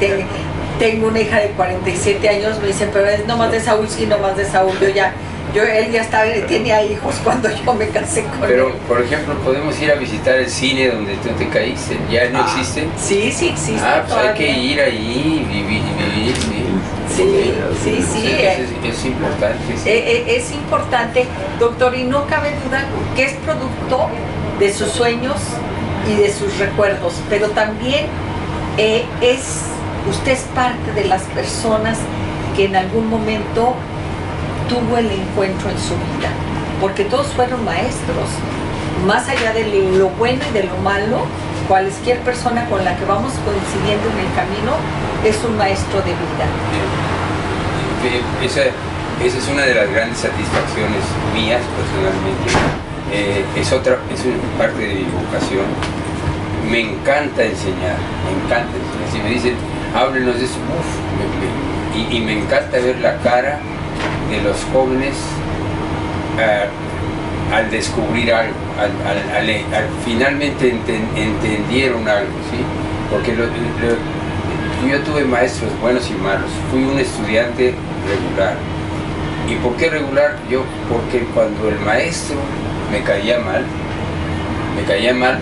tengo una hija de 47 años, me dicen, pero es nomás de Saúl, sí, nomás de Saúl, él ya tenía hijos cuando yo me casé con él. Pero, por ejemplo, podemos ir a visitar el cine donde tú te caíste, ¿ya no existe? Sí, sí existe. Pues hay que ir ahí y vivir, sí. Es importante. Sí. Es importante, doctor, y no cabe duda que es producto de sus sueños y de sus recuerdos, pero también usted es parte de las personas que en algún momento tuvo el encuentro en su vida, porque todos fueron maestros, más allá de lo bueno y de lo malo. Cualquier persona con la que vamos coincidiendo en el camino es un maestro de vida. Esa es una de las grandes satisfacciones mías personalmente. Es una parte de mi vocación. Me encanta enseñar, Si me dicen, háblenos de eso, y me encanta ver la cara de los jóvenes al descubrir algo, al finalmente entendieron algo, ¿sí? Porque yo tuve maestros buenos y malos, fui un estudiante regular. ¿Y por qué regular? Porque cuando el maestro me caía mal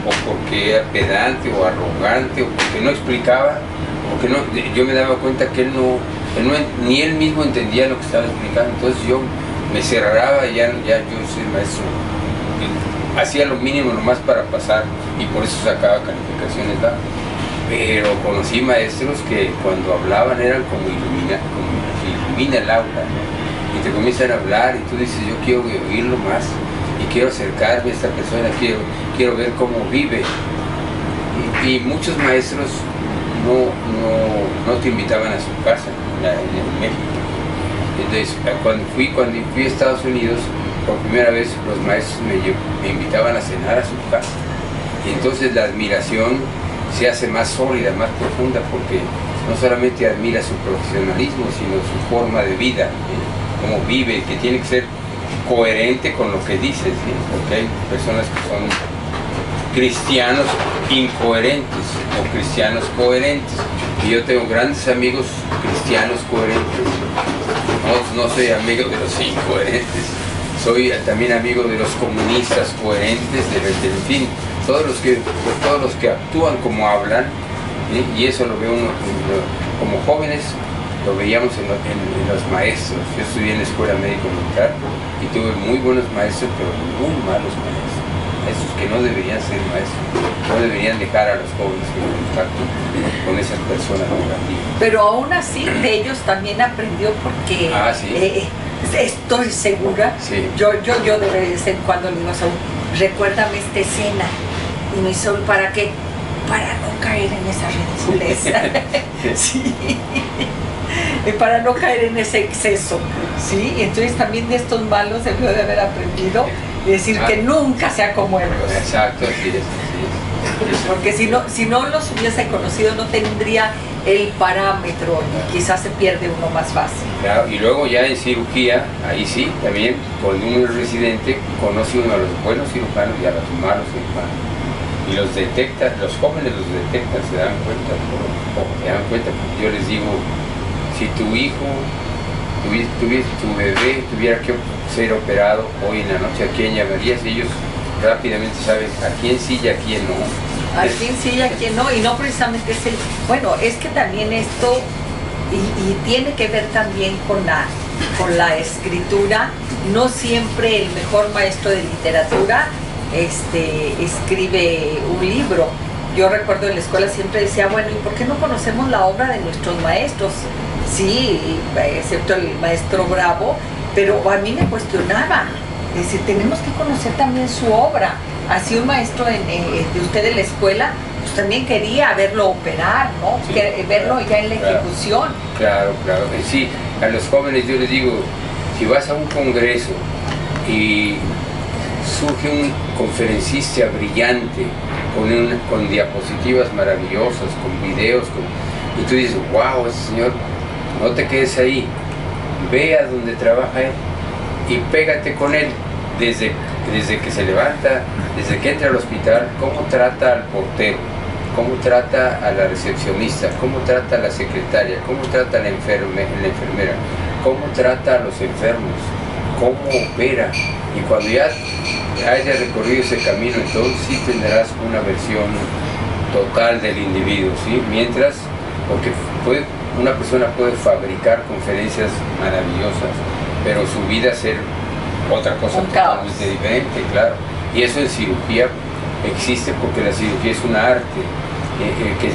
o porque era pedante o arrogante o porque no explicaba, yo me daba cuenta que ni él mismo entendía lo que estaba explicando, entonces yo me cerraba y ya yo soy maestro. Hacía lo mínimo nomás para pasar y por eso sacaba calificaciones bajas. Pero conocí maestros que cuando hablaban eran como ilumina el aula, ¿no? Y te comienzan a hablar y tú dices, yo quiero oírlo más y quiero acercarme a esta persona, quiero ver cómo vive. Y muchos maestros no te invitaban a su casa en México. Entonces, cuando fui a Estados Unidos, por primera vez los maestros me invitaban a cenar a su casa. Y entonces la admiración se hace más sólida, más profunda, porque no solamente admira su profesionalismo, sino su forma de vida, cómo vive, que tiene que ser coherente con lo que dice, ¿sí? Porque hay personas que son cristianos incoherentes o cristianos coherentes. Y yo tengo grandes amigos cristianos coherentes. No soy amigo de los incoherentes. Soy también amigo de los comunistas coherentes, en fin, todos los que actúan como hablan, ¿sí? Y eso lo veo uno como jóvenes. lo veíamos en los maestros. Yo estudié en la escuela médico-militar y tuve muy buenos maestros, pero muy malos maestros. Esos que no deberían ser maestros, no deberían dejar a los jóvenes en contacto con esas personas negativas. Pero aún así de ellos también aprendió porque ¿sí? Estoy segura, sí. yo de vez en cuando le digo a Saúl, recuérdame esta escena. Y me dice, ¿para qué? Para no caer en esa ridiculez. Sí. Para no caer en ese exceso. ¿Sí? Entonces también de estos malos debió de haber aprendido y decir que nunca sea como ellos. Exacto, así es. Porque si no los hubiese conocido no tendría el parámetro y quizás se pierde uno más fácil. Claro, y luego ya en cirugía, ahí sí, también cuando uno es residente, conoce uno a los buenos cirujanos y a los malos cirujanos. Y los detecta, los jóvenes los detectan, se dan cuenta, porque yo les digo, si tu hijo, tu bebé tuviera que ser operado hoy en la noche, ¿a quién llamarías? Ellos rápidamente saben a quién sí y a quién no. A quién sí y a quién no, y no precisamente es el... Bueno, es que también esto, y tiene que ver también con la escritura, no siempre el mejor maestro de literatura escribe un libro. Yo recuerdo en la escuela siempre decía, bueno, ¿y por qué no conocemos la obra de nuestros maestros? Sí, excepto el maestro Bravo, pero a mí me cuestionaba. Es decir, tenemos que conocer también su obra. Así un maestro de usted en la escuela, pues también quería verlo operar, ¿no? Sí, verlo ya en la ejecución. Claro. Sí, a los jóvenes yo les digo, si vas a un congreso y surge un conferencista brillante con diapositivas maravillosas, con videos, y tú dices, wow, ese señor, no te quedes ahí, ve a donde trabaja él y pégate con él desde que se levanta, desde que entra al hospital, cómo trata al portero, cómo trata a la recepcionista, cómo trata a la secretaria, cómo trata a la enfermera, cómo trata a los enfermos, cómo opera. Y cuando ya hayas recorrido ese camino, entonces sí tendrás una versión total del individuo, ¿sí? Mientras, porque una persona puede fabricar conferencias maravillosas, pero su vida ser otra cosa totalmente diferente, claro. Y eso en cirugía existe porque la cirugía es un arte,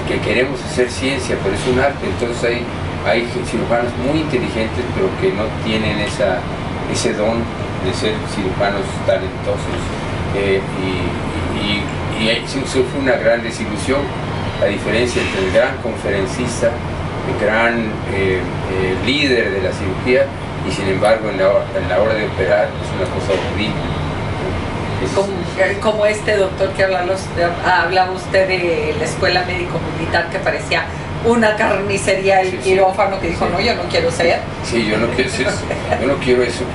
que queremos hacer ciencia, pero es un arte. Entonces hay cirujanos muy inteligentes, pero que no tienen ese don de ser cirujanos talentosos. Y ahí sufre una gran desilusión, la diferencia entre el gran conferencista, el gran líder de la cirugía, y sin embargo en la hora de operar es una cosa horrible. Como este doctor que hablaba usted de la escuela médico-militar, que parecía una carnicería, el quirófano, que dijo, no, yo no quiero ser. Sí, yo no quiero ser, yo no quiero eso.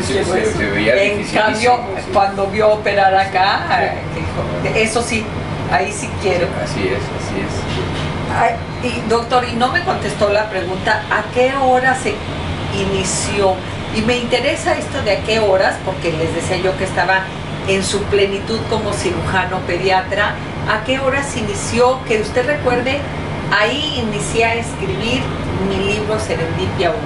Se veía en cambio, cuando vio operar acá, dijo, eso sí, ahí sí quiero. Así es. Ay, y doctor, y no me contestó la pregunta, ¿a qué hora se inició? Y me interesa esto de a qué horas, porque les decía yo que estaba en su plenitud como cirujano pediatra. ¿A qué horas inició? Que usted recuerde, ahí inicié a escribir mi libro Serendipia 1.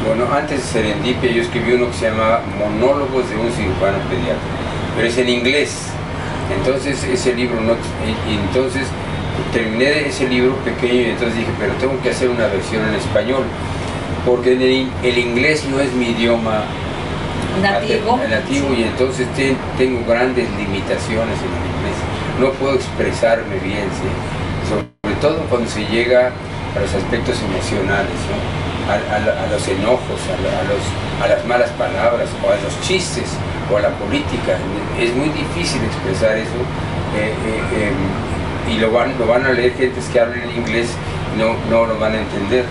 Bueno, antes de Serendipia yo escribí uno que se llamaba Monólogos de un cirujano pediatra, pero es en inglés. Entonces ese libro no... Y entonces terminé ese libro pequeño y entonces dije, pero tengo que hacer una versión en español, porque el inglés no es mi idioma nativo, y entonces tengo grandes limitaciones en el inglés. No puedo expresarme bien, ¿sí? Sobre todo cuando se llega a los aspectos emocionales, ¿no? A los enojos, a las malas palabras, o a los chistes, o a la política. Es muy difícil expresar eso, y lo van a leer gentes que hablan en inglés, no lo van a entender.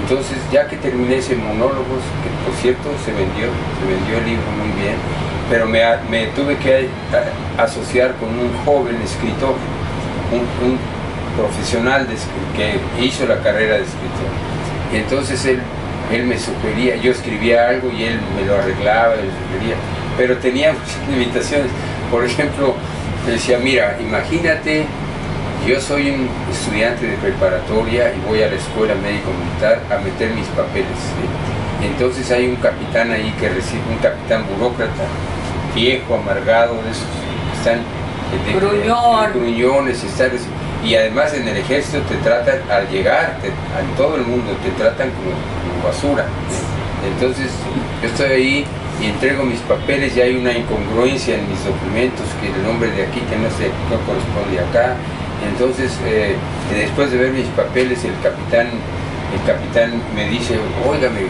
Entonces, ya que terminé ese monólogos, que por cierto se vendió el libro muy bien, pero me tuve que asociar con un joven escritor, un profesional que hizo la carrera de escritor. Y entonces él me sugería, yo escribía algo y él me lo arreglaba, me lo sugería, pero tenía muchas limitaciones. Por ejemplo, me decía, mira, imagínate Yo soy un estudiante de preparatoria y voy a la escuela médico militar a meter mis papeles. ¿Sí? Entonces hay un capitán ahí que recibe, un capitán burócrata, viejo, amargado, de esos que están gruñones, y además en el ejército te tratan, al llegar, en todo el mundo te tratan como basura. Entonces yo estoy ahí y entrego mis papeles y hay una incongruencia en mis documentos, que el nombre de aquí que no corresponde acá. Entonces después de ver mis papeles el capitán me dice, óigame,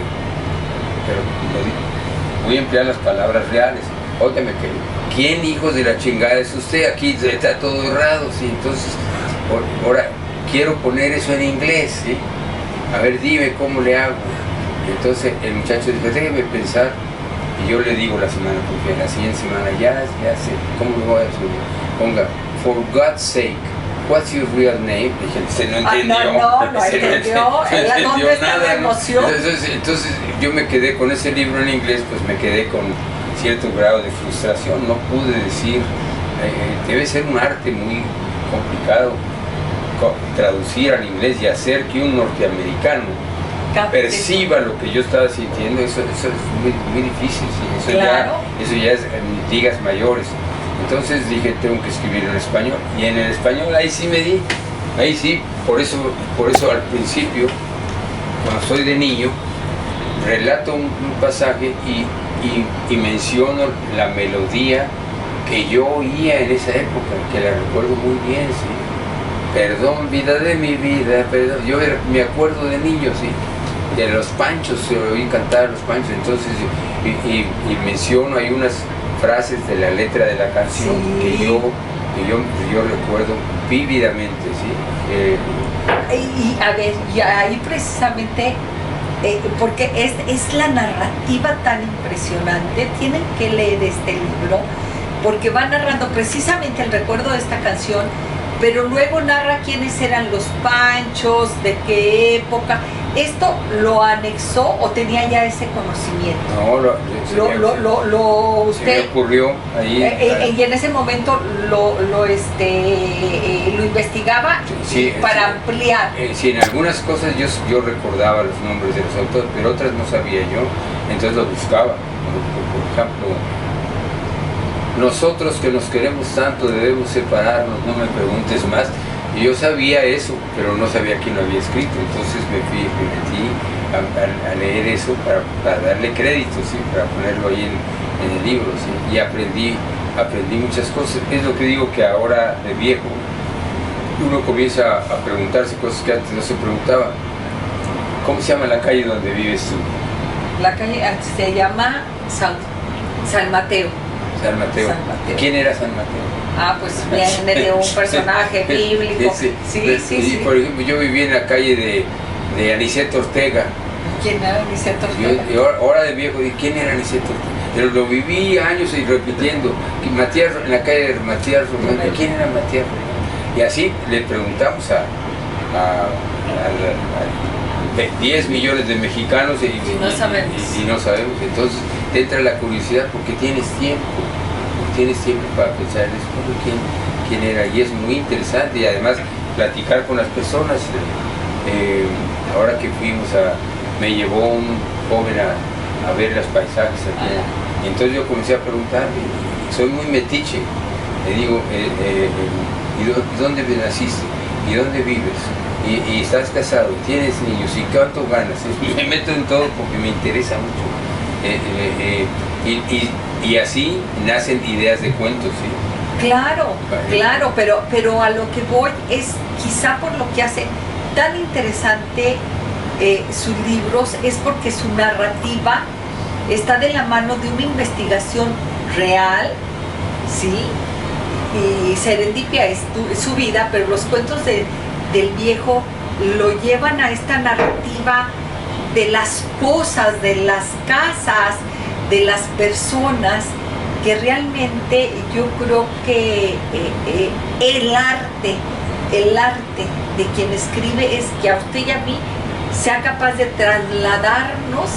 pero voy a emplear las palabras reales, óigame, ¿quién hijos de la chingada es usted? Aquí está todo errado, ¿sí? Entonces ahora quiero poner eso en inglés, ¿sí? A ver, dime cómo le hago. Entonces el muchacho dice, déjeme pensar. Y yo le digo la siguiente semana, ya sé, ¿cómo lo voy a subir? Ponga, for God's sake, what's your real name? Dije, se no entendió. No entendió nada, emoción. Entonces yo me quedé con ese libro en inglés, pues me quedé con cierto grado de frustración. No pude decir, debe ser un arte muy complicado traducir al inglés y hacer que un norteamericano perciba lo que yo estaba sintiendo. Eso es muy difícil, ¿sí? Eso ya es en ligas mayores. Entonces dije, tengo que escribir en español, y en el español ahí sí, por eso al principio, cuando soy de niño, relato un pasaje y menciono la melodía que yo oía en esa época, que la recuerdo muy bien, ¿sí? Perdón, vida de mi vida, perdón. Yo me acuerdo de niño, ¿sí? De los Panchos, se oí cantar a los Panchos, entonces, y menciono, hay unas frases de la letra de la canción, sí, que yo recuerdo vívidamente, ¿sí? Y a ver, y ahí precisamente, porque es la narrativa tan impresionante, tienen que leer este libro, porque va narrando precisamente el recuerdo de esta canción, pero luego narra quiénes eran los Panchos, de qué época. ¿Esto lo anexó o tenía ya ese conocimiento? No, usted, se me ocurrió ahí. Y en ese momento lo investigaba, sí, para ampliar. Sí, en algunas cosas yo recordaba los nombres de los autores, pero otras no sabía yo, entonces lo buscaba. Por ejemplo, nosotros que nos queremos tanto debemos separarnos, no me preguntes más. Y yo sabía eso, pero no sabía quién lo había escrito, entonces me metí a leer eso para darle crédito, ¿sí? Para ponerlo ahí en el libro, ¿sí? Y aprendí muchas cosas. Es lo que digo, que ahora de viejo uno comienza a preguntarse cosas que antes no se preguntaba. ¿Cómo se llama la calle donde vives tú? La calle se llama San Mateo. San Mateo. ¿Quién era San Mateo? Pues viene de un personaje bíblico. Sí. Por ejemplo, yo viví en la calle de Aniceto Ortega. ¿Quién era Aniceto Ortega? Yo ahora de viejo dije, ¿quién era Aniceto Ortega? Pero lo viví años y repitiendo. En la calle de Matías Román, ¿quién era Matías Román? Y así le preguntamos a 10 millones de mexicanos y no sabemos. Entonces te entra la curiosidad porque tienes tiempo para pensar quién era, y es muy interesante. Y además platicar con las personas. Ahora que me llevó un joven a ver los paisajes aquí, y entonces yo comencé a preguntarle, soy muy metiche, le digo, ¿y dónde naciste? ¿Y dónde vives? ¿Y estás casado? ¿Tienes niños? ¿Y cuánto ganas? Me meto en todo porque me interesa mucho. Y así nacen ideas de cuentos, ¿sí? Claro, pero a lo que voy es quizá por lo que hace tan interesante sus libros, es porque su narrativa está de la mano de una investigación real, ¿sí? Y Serendipia es su vida, pero los cuentos del viejo lo llevan a esta narrativa de las cosas, de las casas, de las personas, que realmente yo creo que el arte de quien escribe es que a usted y a mí sea capaz de trasladarnos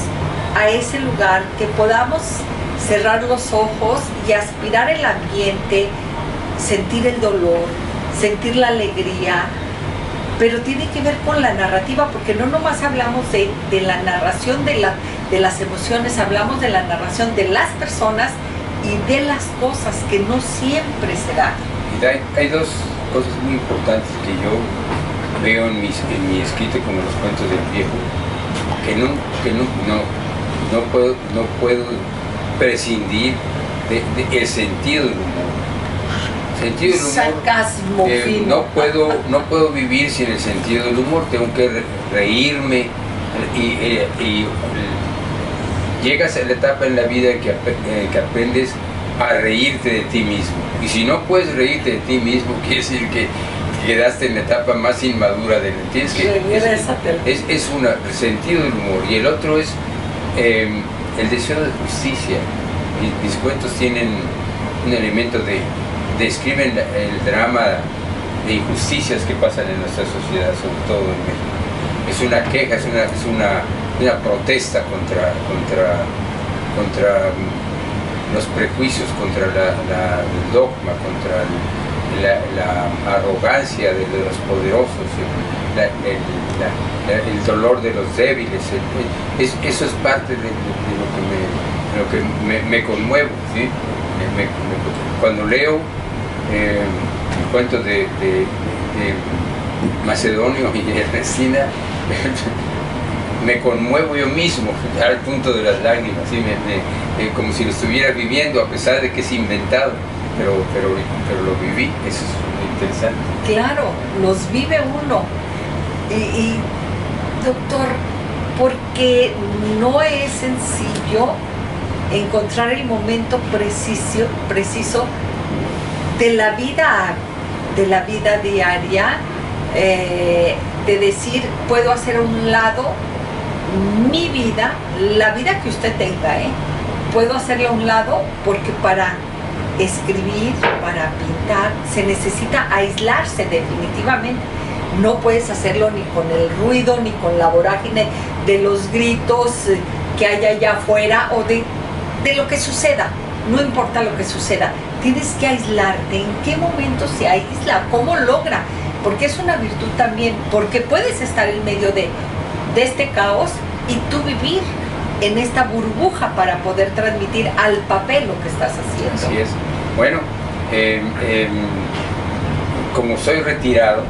a ese lugar, que podamos cerrar los ojos y aspirar el ambiente, sentir el dolor, sentir la alegría, pero tiene que ver con la narrativa, porque no nomás hablamos de la narración de las emociones, hablamos de la narración de las personas y de las cosas que no siempre se dan. Hay dos cosas muy importantes que yo veo en mi escrito, como los cuentos del viejo, que no puedo prescindir de el sentido del humor. Sentido del humor, sarcasmo fino. No puedo vivir sin el sentido del humor, tengo que reírme y llegas a la etapa en la vida en que aprendes a reírte de ti mismo. Y si no puedes reírte de ti mismo, quiere decir que quedaste en la etapa más inmadura del ¿entiendes? Es el sentido del humor. Y el otro es el deseo de justicia. Mis cuentos tienen un elemento describen el drama de injusticias que pasan en nuestra sociedad, sobre todo en México. Es una queja, es una protesta contra los prejuicios, contra el dogma, contra la arrogancia de los poderosos, el dolor de los débiles. Eso es parte de lo que me conmuevo, ¿sí? Cuando leo el cuento de Macedonio y Ernestina, me conmuevo yo mismo al punto de las lágrimas, ¿sí? Como si lo estuviera viviendo, a pesar de que es inventado, pero lo viví. Eso es muy interesante. Claro, los vive uno. Y doctor, porque no es sencillo encontrar el momento preciso de la vida diaria, de decir, puedo hacer a un lado mi vida, la vida que usted tenga, puedo hacerla a un lado, porque para escribir, para pintar, se necesita aislarse definitivamente. No puedes hacerlo ni con el ruido, ni con la vorágine de los gritos que hay allá afuera, o de lo que suceda. No importa lo que suceda, tienes que aislarte. ¿En qué momento se aísla? ¿Cómo logra? Porque es una virtud también, porque puedes estar en medio de este caos y tú vivir en esta burbuja para poder transmitir al papel lo que estás haciendo. Así es. Bueno, como soy retirado,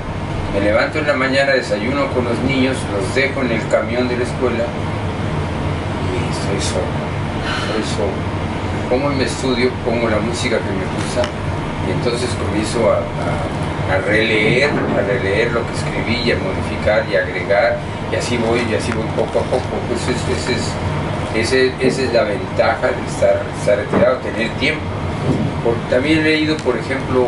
me levanto en la mañana, desayuno con los niños, los dejo en el camión de la escuela y estoy solo. Pongo en mi estudio, pongo la música que me gusta y entonces comienzo a releer lo que escribí y a modificar y agregar, y así voy poco a poco. Pues esa es la ventaja de estar retirado, tener tiempo. También he leído, por ejemplo,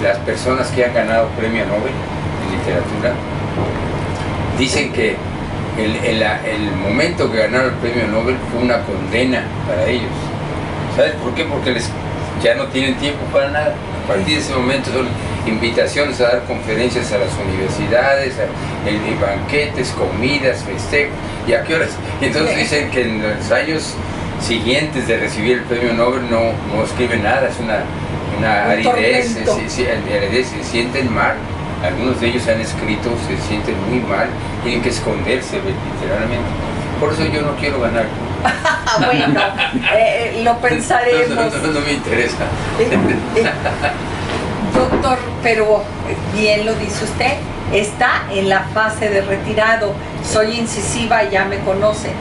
las personas que han ganado premio Nobel en literatura, dicen que el momento que ganaron el premio Nobel fue una condena para ellos. ¿Sabes por qué? Porque ya no tienen tiempo para nada. A partir de ese momento son invitaciones a dar conferencias a las universidades, banquetes, comidas, festejos. ¿Y a qué horas? Y entonces dicen que en los años siguientes de recibir el premio Nobel no escriben nada, es una aridez, se sienten mal. Algunos de ellos han escrito, se sienten muy mal, tienen que esconderse literalmente. Por eso yo no quiero ganar. Bueno, lo pensaremos. No me interesa. Doctor, pero bien lo dice usted, está en la fase de retirado. Soy incisiva, ya me conocen.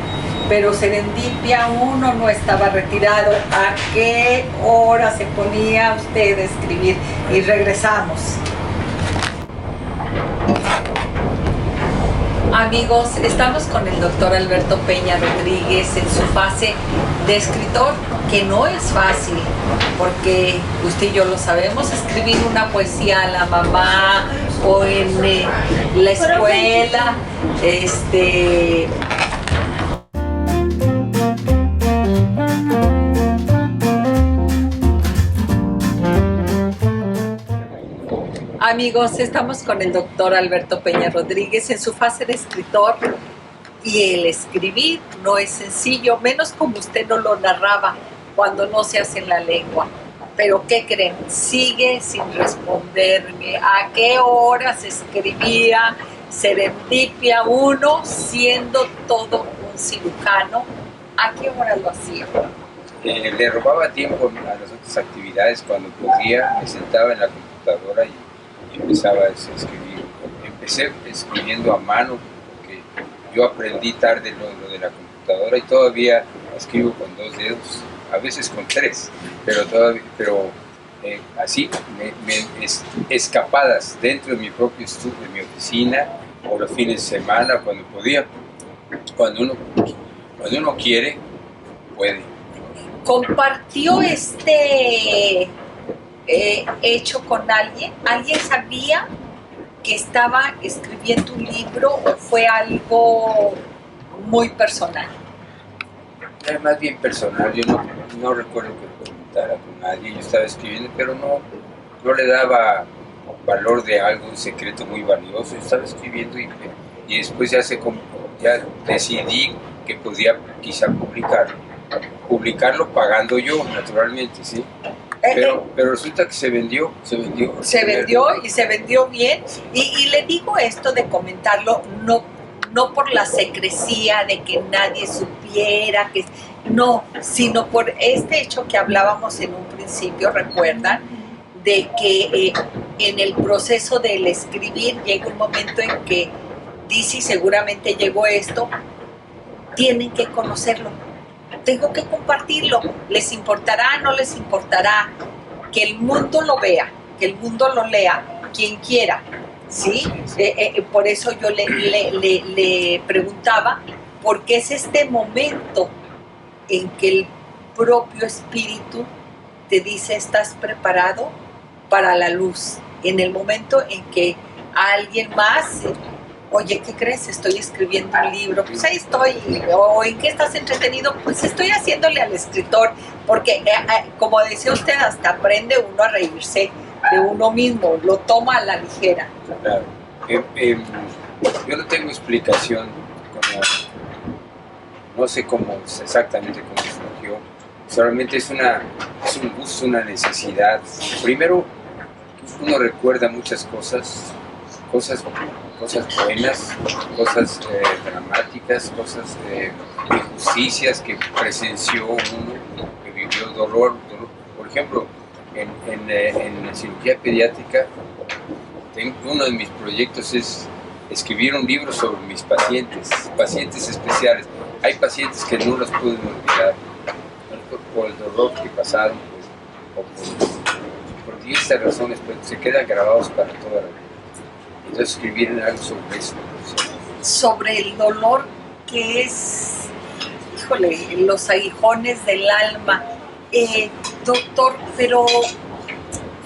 Pero Serendipia 1 no estaba retirado. ¿A qué hora se ponía usted a escribir? Y regresamos. Amigos, estamos con el doctor Alberto Peña Rodríguez en su fase de escritor, que no es fácil, porque usted y yo lo sabemos, escribir una poesía a la mamá o en la escuela, Amigos, estamos con el doctor Alberto Peña Rodríguez en su fase de escritor, y el escribir no es sencillo, menos como usted no lo narraba, cuando no se hace en la lengua. Pero ¿qué creen? Sigue sin responderme. ¿A qué horas escribía Serendipia 1 siendo todo un cirujano? ¿A qué hora lo hacía? Le robaba tiempo a las otras actividades. Cuando podía, me sentaba en la computadora y empezaba a escribir. Empecé escribiendo a mano, porque yo aprendí tarde lo de la computadora y todavía escribo con 2 dedos, a veces con 3, pero así, escapadas dentro de mi propio estudio, de mi oficina, o los fines de semana, cuando podía. Cuando uno quiere, puede. ¿Compartió este hecho con alguien? ¿Alguien sabía que estaba escribiendo un libro o fue algo muy personal? Era más bien personal. Yo no recuerdo que lo comentara con nadie. Yo estaba escribiendo, pero no le daba valor de algo, un secreto muy valioso. Yo estaba escribiendo y después ya decidí que podía quizá publicarlo pagando yo, naturalmente, ¿sí? Pero resulta que se vendió y se vendió bien. Y le digo esto de comentarlo, no por la secrecía de que nadie supiera, no, sino por este hecho que hablábamos en un principio, ¿recuerdan? De que en el proceso del escribir llega un momento en que dice, seguramente llegó esto, tienen que conocerlo, tengo que compartirlo, les importará, no les importará, que el mundo lo vea, que el mundo lo lea, quien quiera, ¿sí? Por eso yo le preguntaba, porque es este momento en que el propio espíritu te dice, ¿estás preparado para la luz? En el momento en que alguien más, oye, ¿qué crees? Estoy escribiendo un libro, pues ahí estoy. O ¿en qué estás entretenido? Pues estoy haciéndole al escritor, porque como decía usted, hasta aprende uno a reírse de uno mismo, lo toma a la ligera. Claro. Yo no tengo explicación, no sé exactamente cómo surgió. Solamente es un gusto, una necesidad. Primero, uno recuerda muchas cosas buenas, cosas dramáticas, cosas injusticias que presenció uno, que vivió dolor. Por ejemplo, en cirugía pediátrica, uno de mis proyectos es escribir un libro sobre mis pacientes especiales. Hay pacientes que no los pueden olvidar por el dolor que pasaron, pues, o por diversas razones, pero se quedan grabados para toda la vida. Entonces escribir algo sobre eso. Sobre el dolor que es, híjole, los aguijones del alma. Doctor, pero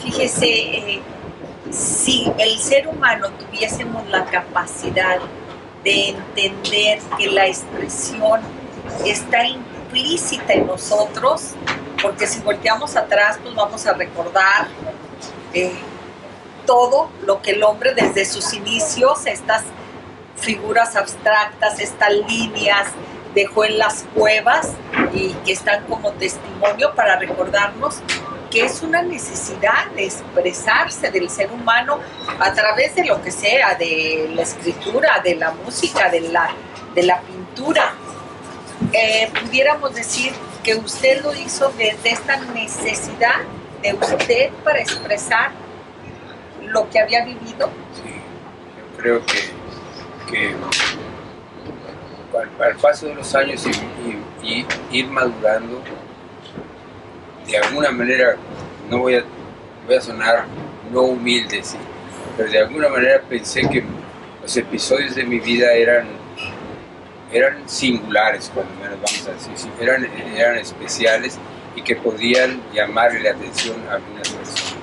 fíjese, si el ser humano tuviésemos la capacidad de entender que la expresión está implícita en nosotros, porque si volteamos atrás, pues vamos a recordar todo lo que el hombre desde sus inicios, estas figuras abstractas, estas líneas, dejó en las cuevas y que están como testimonio para recordarnos que es una necesidad de expresarse del ser humano a través de lo que sea, de la escritura, de la música, de la pintura. Pudiéramos decir que usted lo hizo desde esta necesidad de usted para expresar lo que había vivido. Sí, yo creo que al paso de los años y ir madurando, de alguna manera, voy a sonar no humilde, ¿sí? Pero de alguna manera pensé que los episodios de mi vida eran singulares, cuando menos vamos a decir, ¿sí? eran especiales y que podían llamarle la atención a algunas personas.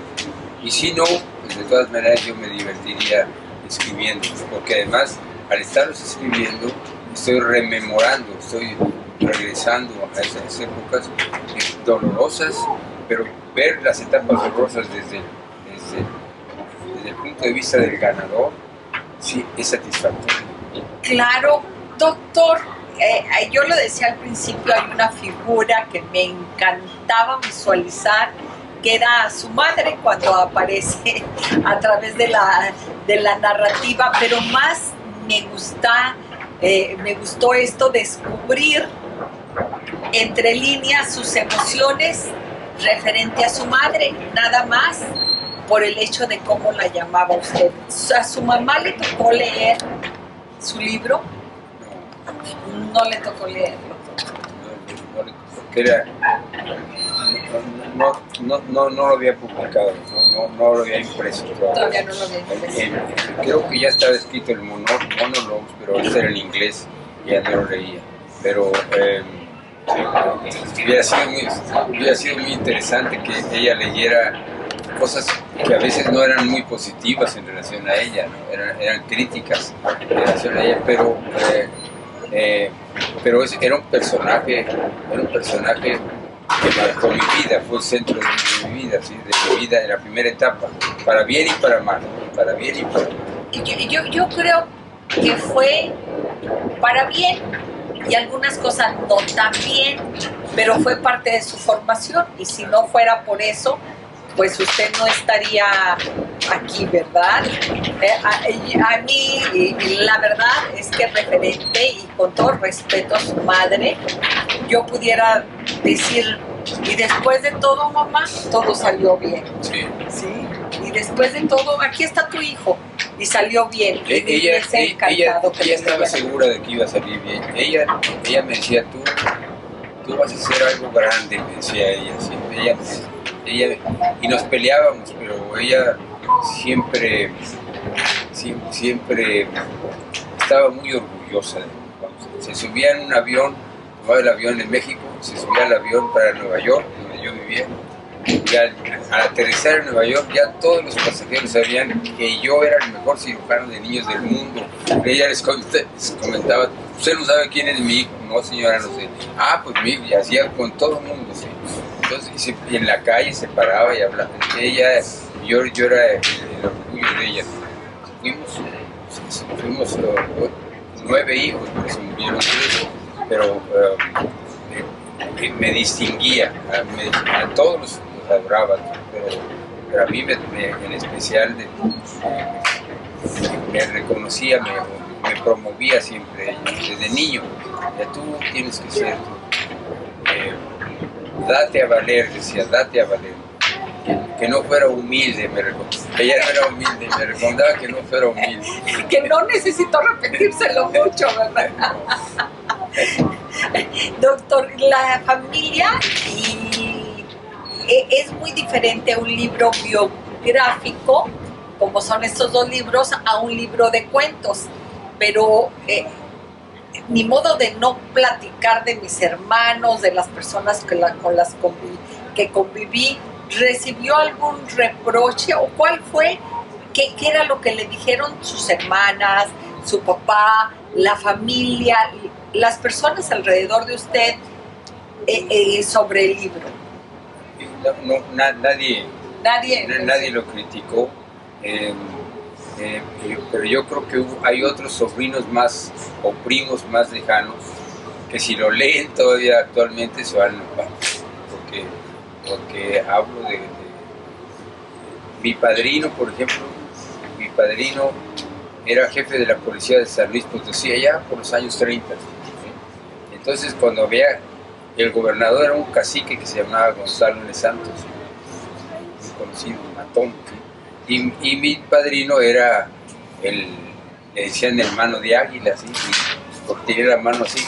Y si no, pues de todas maneras yo me divertiría escribiendo, porque además al estarlos escribiendo estoy rememorando, estoy regresando a esas épocas dolorosas, pero ver las etapas dolorosas desde el punto de vista del ganador, sí, es satisfactorio. Claro, doctor, yo lo decía al principio, hay una figura que me encantaba visualizar, que era su madre cuando aparece a través de la narrativa, pero más me gustó esto, descubrir entre líneas sus emociones referente a su madre, nada más por el hecho de cómo la llamaba usted. ¿A su mamá le tocó leer su libro? No le tocó leerlo. No lo había publicado, no lo había impreso. Todavía no lo había impreso. Creo que ya estaba escrito el monólogo, pero este era en inglés y ya no lo leía. Pero hubiera sido muy interesante que ella leyera cosas que a veces no eran muy positivas en relación a ella, ¿no? Eran críticas en relación a ella, pero era un personaje que marcó mi vida, fue el centro de mi vida, ¿sí? De mi vida en la primera etapa, para bien y para mal, para bien y para mal. Yo creo que fue para bien y algunas cosas no tan bien, pero fue parte de su formación, y si no fuera por eso, pues usted no estaría aquí, ¿verdad? A mí, la verdad es que referente, y con todo respeto a su madre, yo pudiera decir, y después de todo, mamá, todo salió bien. Sí. ¿Sí? Y después de todo, aquí está tu hijo, y salió bien. Ella estaba segura de que iba a salir bien. Ella me decía, tú vas a hacer algo grande, me decía ella. ¿Sí? Ella, y nos peleábamos, pero ella siempre estaba muy orgullosa de mí. Se subía en un avión, tomaba el avión en México, se subía al avión para Nueva York, donde yo vivía, y al aterrizar en Nueva York ya todos los pasajeros sabían que yo era el mejor cirujano de niños del mundo. Ella les comentaba, ¿usted no sabe quién es mi hijo? No, señora, no sé. Ah, pues mi hijo, y hacía con todo el mundo, sí. Entonces, y en la calle se paraba y hablaba. Yo era el orgullo de ella. Fuimos 9 hijos, por eso murieron 3, pero me distinguía, a todos los adoraba, pero a mí en especial me reconocía, me promovía siempre desde niño. Ya tú tienes que ser, date a valer, decía, date a valer. Que no fuera humilde, ella no era humilde, me recomendaba que no fuera humilde. Que no necesito repetírselo mucho, ¿verdad? Doctor, la familia es muy diferente a un libro biográfico, como son estos 2 libros, a un libro de cuentos, pero mi modo de no platicar de mis hermanos, de las personas con las que conviví, ¿recibió algún reproche o cuál fue? ¿Qué era lo que le dijeron sus hermanas, su papá, la familia, las personas alrededor de usted sobre el libro? Nadie lo criticó, pero yo creo que hay otros sobrinos más o primos más lejanos que si lo leen todavía actualmente se van a enojar, porque hablo de mi padrino, por ejemplo. Mi padrino era jefe de la policía de San Luis Potosí allá por los años 30. ¿Sí? Entonces, cuando había, el gobernador era un cacique que se llamaba Gonzalo de Santos, muy conocido, matón. ¿Sí? Y mi padrino era le decían hermano de águila, ¿sí? Porque tenía la mano así,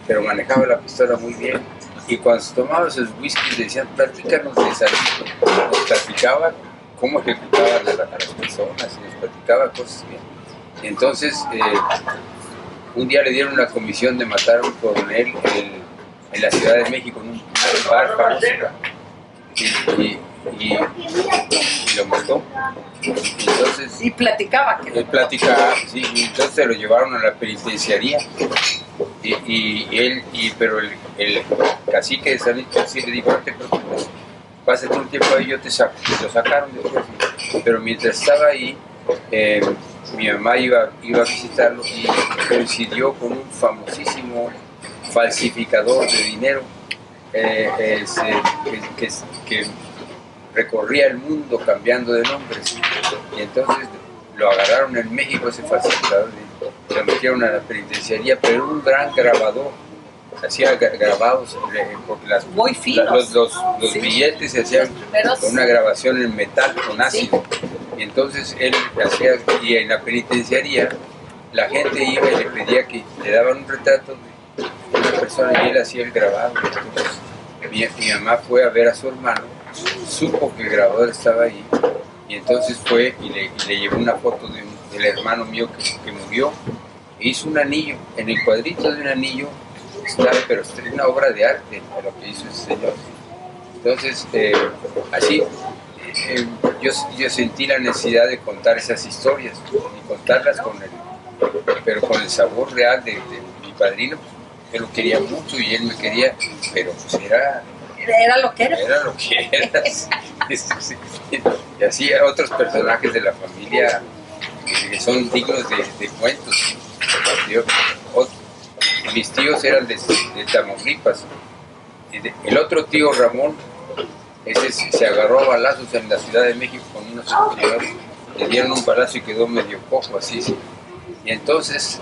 pero manejaba la pistola muy bien. Y cuando se tomaba sus whiskies decían, platícanos de San Luis. Nos platicaba cómo ejecutaban a las personas y nos platicaba cosas bien. Entonces, un día le dieron una comisión de matar a un coronel en la Ciudad de México, en un bar famoso, y lo mató. Entonces, y platicaba. Él platicaba, sí, y entonces se lo llevaron a la penitenciaría. Pero el cacique de San Luis Potosí le dijo, no te preocupes, pásate un tiempo ahí, yo te saco. Lo sacaron después. Pero mientras estaba ahí, mi mamá iba a visitarlo y coincidió con un famosísimo falsificador de dinero que recorría el mundo cambiando de nombres. Y entonces lo agarraron en México, ese falsificador, y lo metieron a la penitenciaría, pero era un gran grabador. Hacía grabados, porque muy finos. Los Sí. billetes se hacían con una grabación en metal, con ácido. Sí. Y entonces él hacía, y en la penitenciaría la gente iba y le pedía que le daban un retrato de una persona y él hacía el grabado. Entonces mi mamá fue a ver a su hermano, supo que el grabador estaba ahí, y entonces fue y le llevó una foto del hermano mío que murió, e hizo un anillo. En el cuadrito de un anillo está, pero es una obra de arte de lo que hizo ese señor. Entonces, así yo sentí la necesidad de contar esas historias y contarlas pero con el sabor real de mi padrino. Él lo quería mucho y él me quería, pero pues era lo que era. Era lo que era. Y así otros personajes de la familia que son dignos de cuentos. Mis tíos eran de Tamaulipas. El otro tío Ramón, ese se agarró a balazos en la Ciudad de México con unos señores. Le dieron un balazo y quedó medio cojo así. Y entonces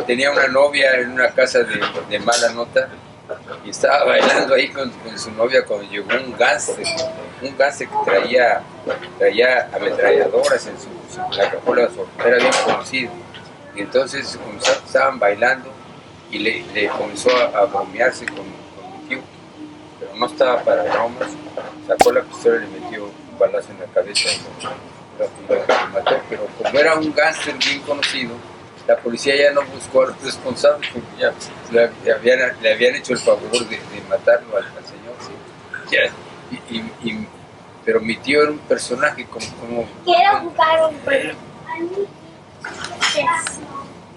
tenía una novia en una casa de mala nota y estaba bailando ahí con su novia cuando llegó un gángster que traía ametralladoras en la cajuela, era bien conocido. Y entonces estaban bailando y le comenzó a bromearse con mi tío, pero no estaba para bromas. Sacó la pistola y le metió un balazo en la cabeza y lo mató. Pero como era un gángster bien conocido, la policía ya no buscó a los responsables porque ya le habían hecho el favor de matarlo al señor. ¿Sí? Pero mi tío era un personaje como quiero jugar un juego.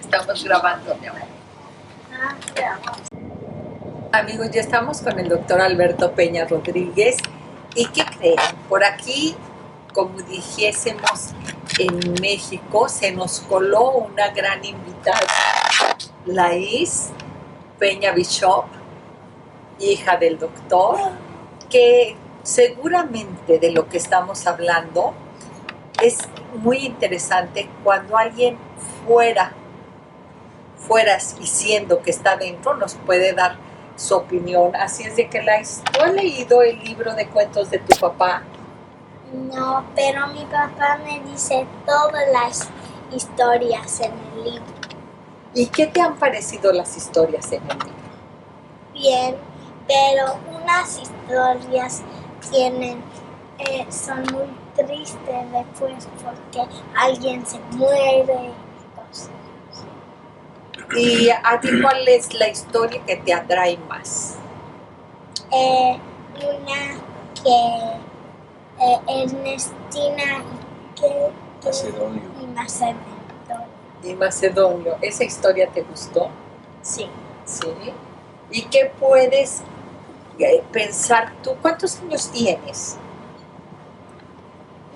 Estamos grabando, mi amor. Amigos, ya estamos con el doctor Alberto Peña Rodríguez. ¿Y qué creen? Por aquí, como dijésemos en México, se nos coló una gran invitada, Laís Peña Bishop, hija del doctor, que seguramente de lo que estamos hablando es muy interesante cuando alguien fuera y siendo que está dentro nos puede dar su opinión. Así es de que Laís, ¿tú has leído el libro de cuentos de tu papá? No, pero mi papá me dice todas las historias en el libro. ¿Y qué te han parecido las historias en el libro? Bien, pero unas historias son muy tristes después porque alguien se muere y cosas. ¿Y a ti cuál es la historia que te atrae más? Una que Ernestina y Macedonio. ¿Esa historia te gustó? Sí. Sí. ¿Y qué puedes pensar tú? ¿Cuántos años tienes?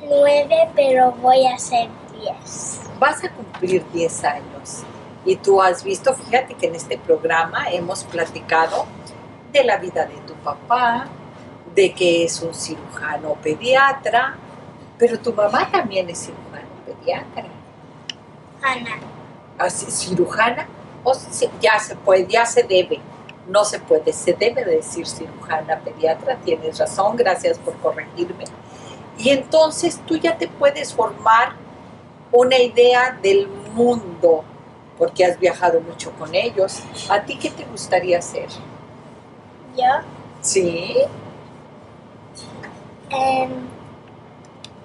9, pero voy a hacer 10. Vas a cumplir 10 años. Y tú has visto, fíjate que en este programa hemos platicado de la vida de tu papá, de que es un cirujano pediatra, pero tu mamá también es cirujano pediatra. Ana. ¿Así, cirujana? O ya se puede, ya se debe. No se puede, se debe decir cirujana pediatra, tienes razón, gracias por corregirme. Y entonces tú ya te puedes formar una idea del mundo, porque has viajado mucho con ellos. ¿A ti qué te gustaría hacer? ¿Yo? Sí.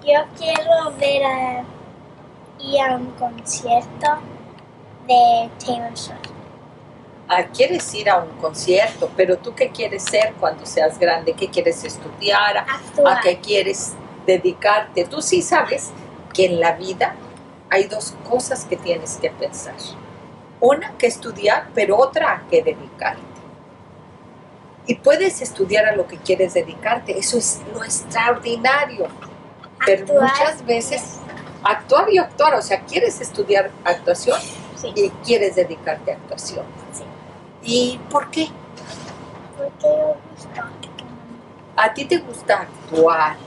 Yo quiero ir a un concierto de Taylor Swift. Quieres ir a un concierto, pero ¿tú qué quieres ser cuando seas grande? ¿Qué quieres estudiar? Actuar. ¿A qué quieres dedicarte? Tú sí sabes que en la vida hay dos cosas que tienes que pensar. Una, que estudiar, pero otra, a qué dedicarte. Y puedes estudiar a lo que quieres dedicarte, eso es lo extraordinario. Pero muchas veces actuar y actuar, o sea, quieres estudiar actuación, sí, y quieres dedicarte a actuación. Sí. ¿Y por qué? Porque me gusta. a ti te gusta actuar.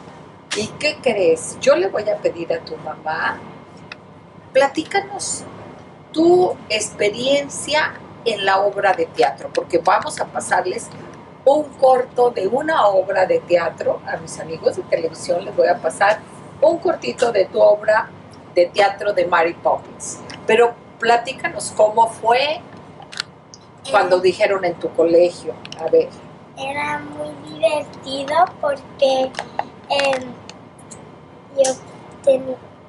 ¿Y qué crees? Yo le voy a pedir a tu mamá, platícanos tu experiencia en la obra de teatro, porque vamos a pasarles un corto de una obra de teatro. A mis amigos de televisión les voy a pasar un cortito de tu obra de teatro de Mary Poppins. Pero platícanos cómo fue cuando dijeron en tu colegio. A ver. Era muy divertido porque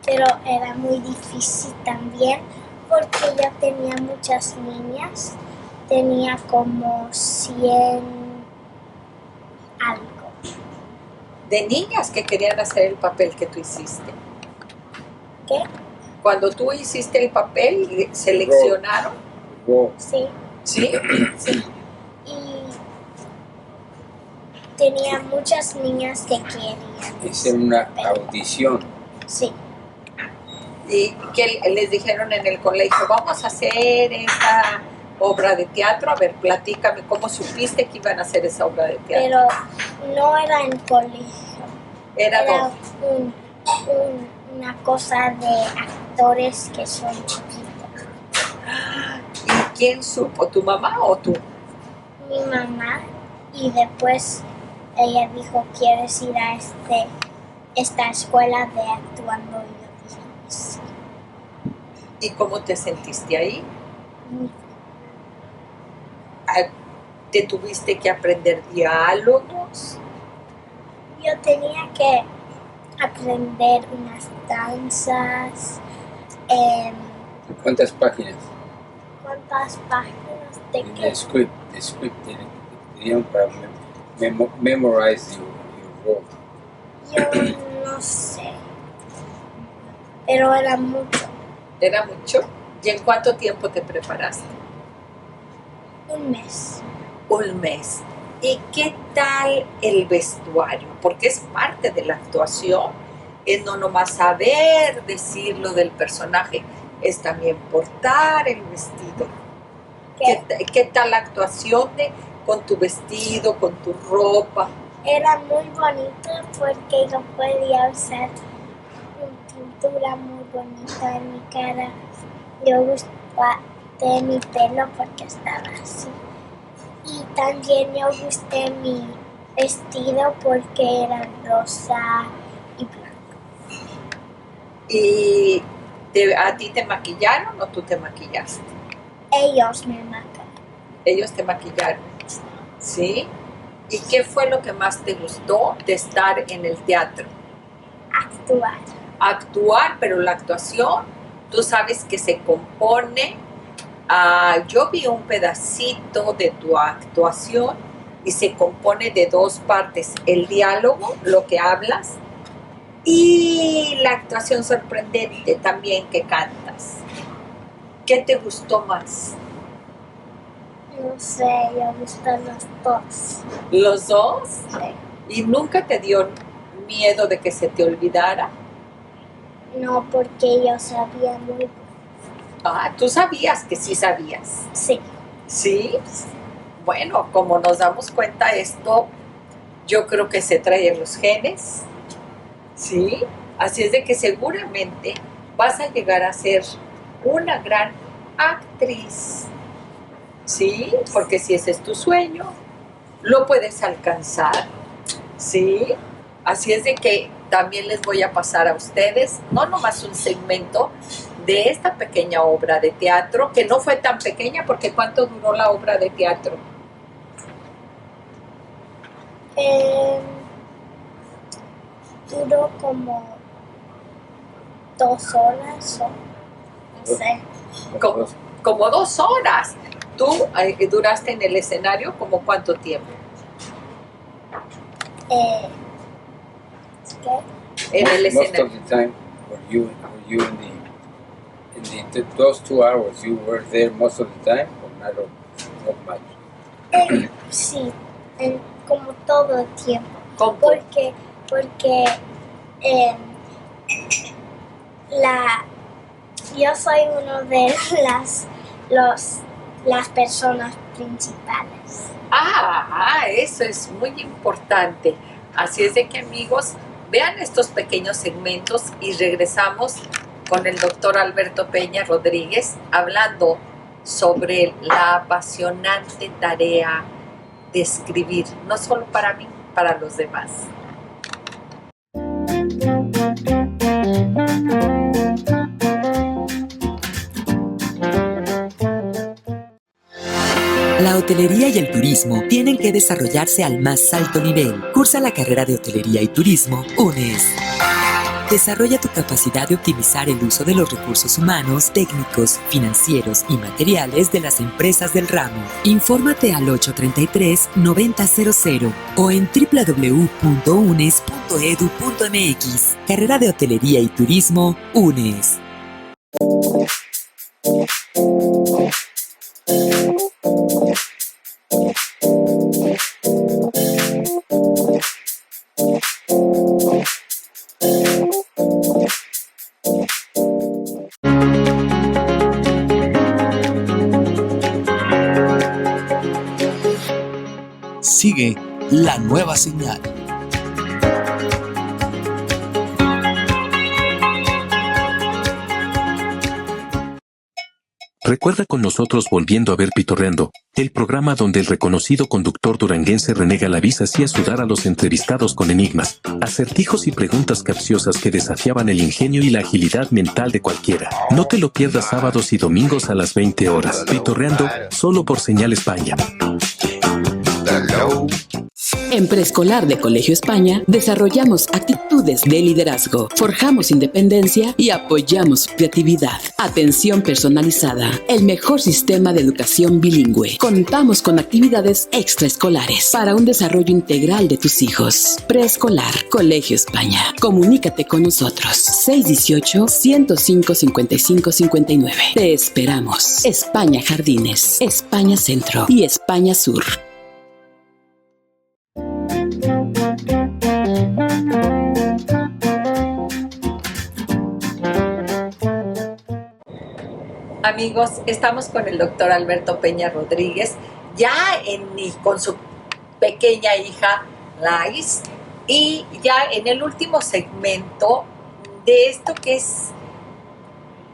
pero era muy difícil también porque yo tenía muchas niñas, tenía como 100 algo. De niñas que querían hacer el papel que tú hiciste. ¿Qué? Cuando tú hiciste el papel, ¿seleccionaron? Sí. ¿Sí? Sí. Y tenía muchas niñas que querían. Es una audición. Sí. Y que les dijeron en el colegio, vamos a hacer esta obra de teatro. A ver, platícame, ¿cómo supiste que iban a hacer esa obra de teatro? Pero no era en colegio. Era una cosa de actores que son chiquitos. ¿Y quién supo? ¿Tu mamá o tú? Mi mamá, y después ella dijo, ¿quieres ir a esta escuela de actuando? Y yo dije, sí. ¿Y cómo te sentiste ahí? Muy ¿Te tuviste que aprender diálogos? Yo tenía que aprender unas danzas. ¿Cuántas páginas? ¿Cuántas páginas de En qué? el script tenían para memorize your role. Yo no sé. Pero era mucho. ¿Era mucho? ¿Y en cuánto tiempo te preparaste? Un mes. Un mes. ¿Y qué tal el vestuario? Porque es parte de la actuación, es no nomás saber decir lo del personaje, es también portar el vestido. ¿Qué tal la actuación con tu vestido, con tu ropa? Era muy bonito porque yo podía usar una pintura muy bonita en mi cara. Yo gusté mi pelo porque estaba así. Y también yo gusté mi vestido porque era rosa y blanco. ¿Y a ti te maquillaron o tú te maquillaste? Ellos me mataron. Ellos te maquillaron, ¿sí? ¿Y qué fue lo que más te gustó de estar en el teatro? Actuar. Actuar, pero la actuación, tú sabes que se compone. Yo vi un pedacito de tu actuación y se compone de dos partes: el diálogo, lo que hablas, y la actuación sorprendente también que cantas. ¿Qué te gustó más? No sé, yo gusté los dos. ¿Los dos? Sí. ¿Y nunca te dio miedo de que se te olvidara? No, porque yo sabía muy bien. Tú sabías que sí sabías. Sí. ¿Sí? Bueno, como nos damos cuenta, esto yo creo que se trae en los genes, ¿sí? Así es de que seguramente vas a llegar a ser una gran actriz, ¿sí? Porque si ese es tu sueño, lo puedes alcanzar, ¿sí? Así es de que también les voy a pasar a ustedes, no nomás un segmento de esta pequeña obra de teatro, que no fue tan pequeña, porque ¿cuánto duró la obra de teatro? Duró como 2 horas o no sé. Como 2 horas. ¿Tú duraste en el escenario como cuánto tiempo? ¿Qué? En el Most escenario. of the time, were you those 2 hours you were there most of the time, or not much? Sí, como todo el tiempo. ¿Cómo? Porque yo soy uno de las personas principales. Eso es muy importante. Así es de que, amigos, vean estos pequeños segmentos y regresamos con el doctor Alberto Peña Rodríguez hablando sobre la apasionante tarea de escribir, no solo para mí, para los demás. La hotelería y el turismo tienen que desarrollarse al más alto nivel. Cursa la carrera de Hotelería y Turismo UNES. Desarrolla tu capacidad de optimizar el uso de los recursos humanos, técnicos, financieros y materiales de las empresas del ramo. Infórmate al 833-9000 o en www.unes.edu.mx. Carrera de Hotelería y Turismo UNES. Sigue La Nueva Señal. Recuerda con nosotros Volviendo a ver Pitorreando, el programa donde el reconocido conductor duranguense René Galaviz hacía sudar a los entrevistados con enigmas, acertijos y preguntas capciosas que desafiaban el ingenio y la agilidad mental de cualquiera. No te lo pierdas sábados y domingos a las 20 horas. Pitorreando, solo por Señal España. En Preescolar de Colegio España desarrollamos actitudes de liderazgo, forjamos independencia y apoyamos creatividad. Atención personalizada, el mejor sistema de educación bilingüe. Contamos con actividades extraescolares para un desarrollo integral de tus hijos. Preescolar Colegio España. Comunícate con nosotros. 618-105-5559. Te esperamos. España Jardines, España Centro y España Sur. Amigos, estamos con el doctor Alberto Peña Rodríguez, con su pequeña hija Lais, y ya en el último segmento de esto que es,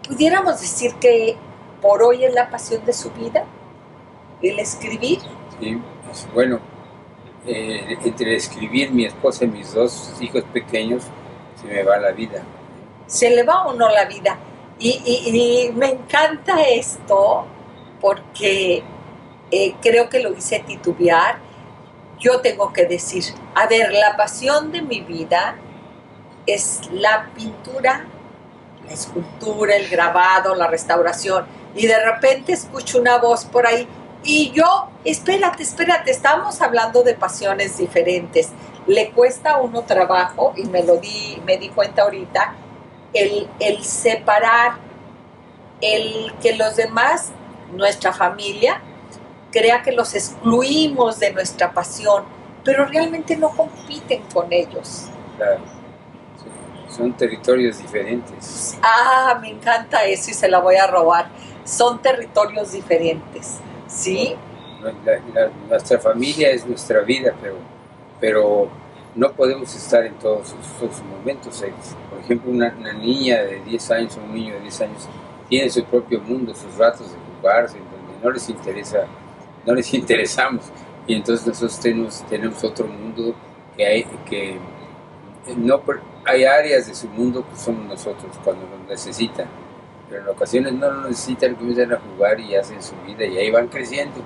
pudiéramos decir que por hoy es la pasión de su vida, el escribir. Sí, pues, bueno, entre escribir, mi esposa y mis dos hijos pequeños, se me va la vida. Se le va a uno la vida. Y me encanta esto porque creo que lo hice titubear. Yo tengo que decir, a ver, la pasión de mi vida es la pintura, la escultura, el grabado, la restauración. Y de repente escucho una voz por ahí y yo, espérate, estamos hablando de pasiones diferentes. Le cuesta a uno trabajo, y me di cuenta ahorita, el separar, el que los demás, nuestra familia, crea que los excluimos de nuestra pasión, pero realmente no compiten con ellos. Claro. Son territorios diferentes. Me encanta eso y se la voy a robar. Son territorios diferentes, ¿sí? Nuestra familia es nuestra vida, pero no podemos estar en todos esos momentos. Por ejemplo, una niña de 10 años o un niño de 10 años tiene su propio mundo, sus ratos de jugarse, donde no les interesamos. Y entonces nosotros tenemos otro mundo que hay áreas de su mundo que somos nosotros cuando nos necesitan. Pero en ocasiones no lo necesitan, comienzan a jugar y hacen su vida y ahí van creciendo.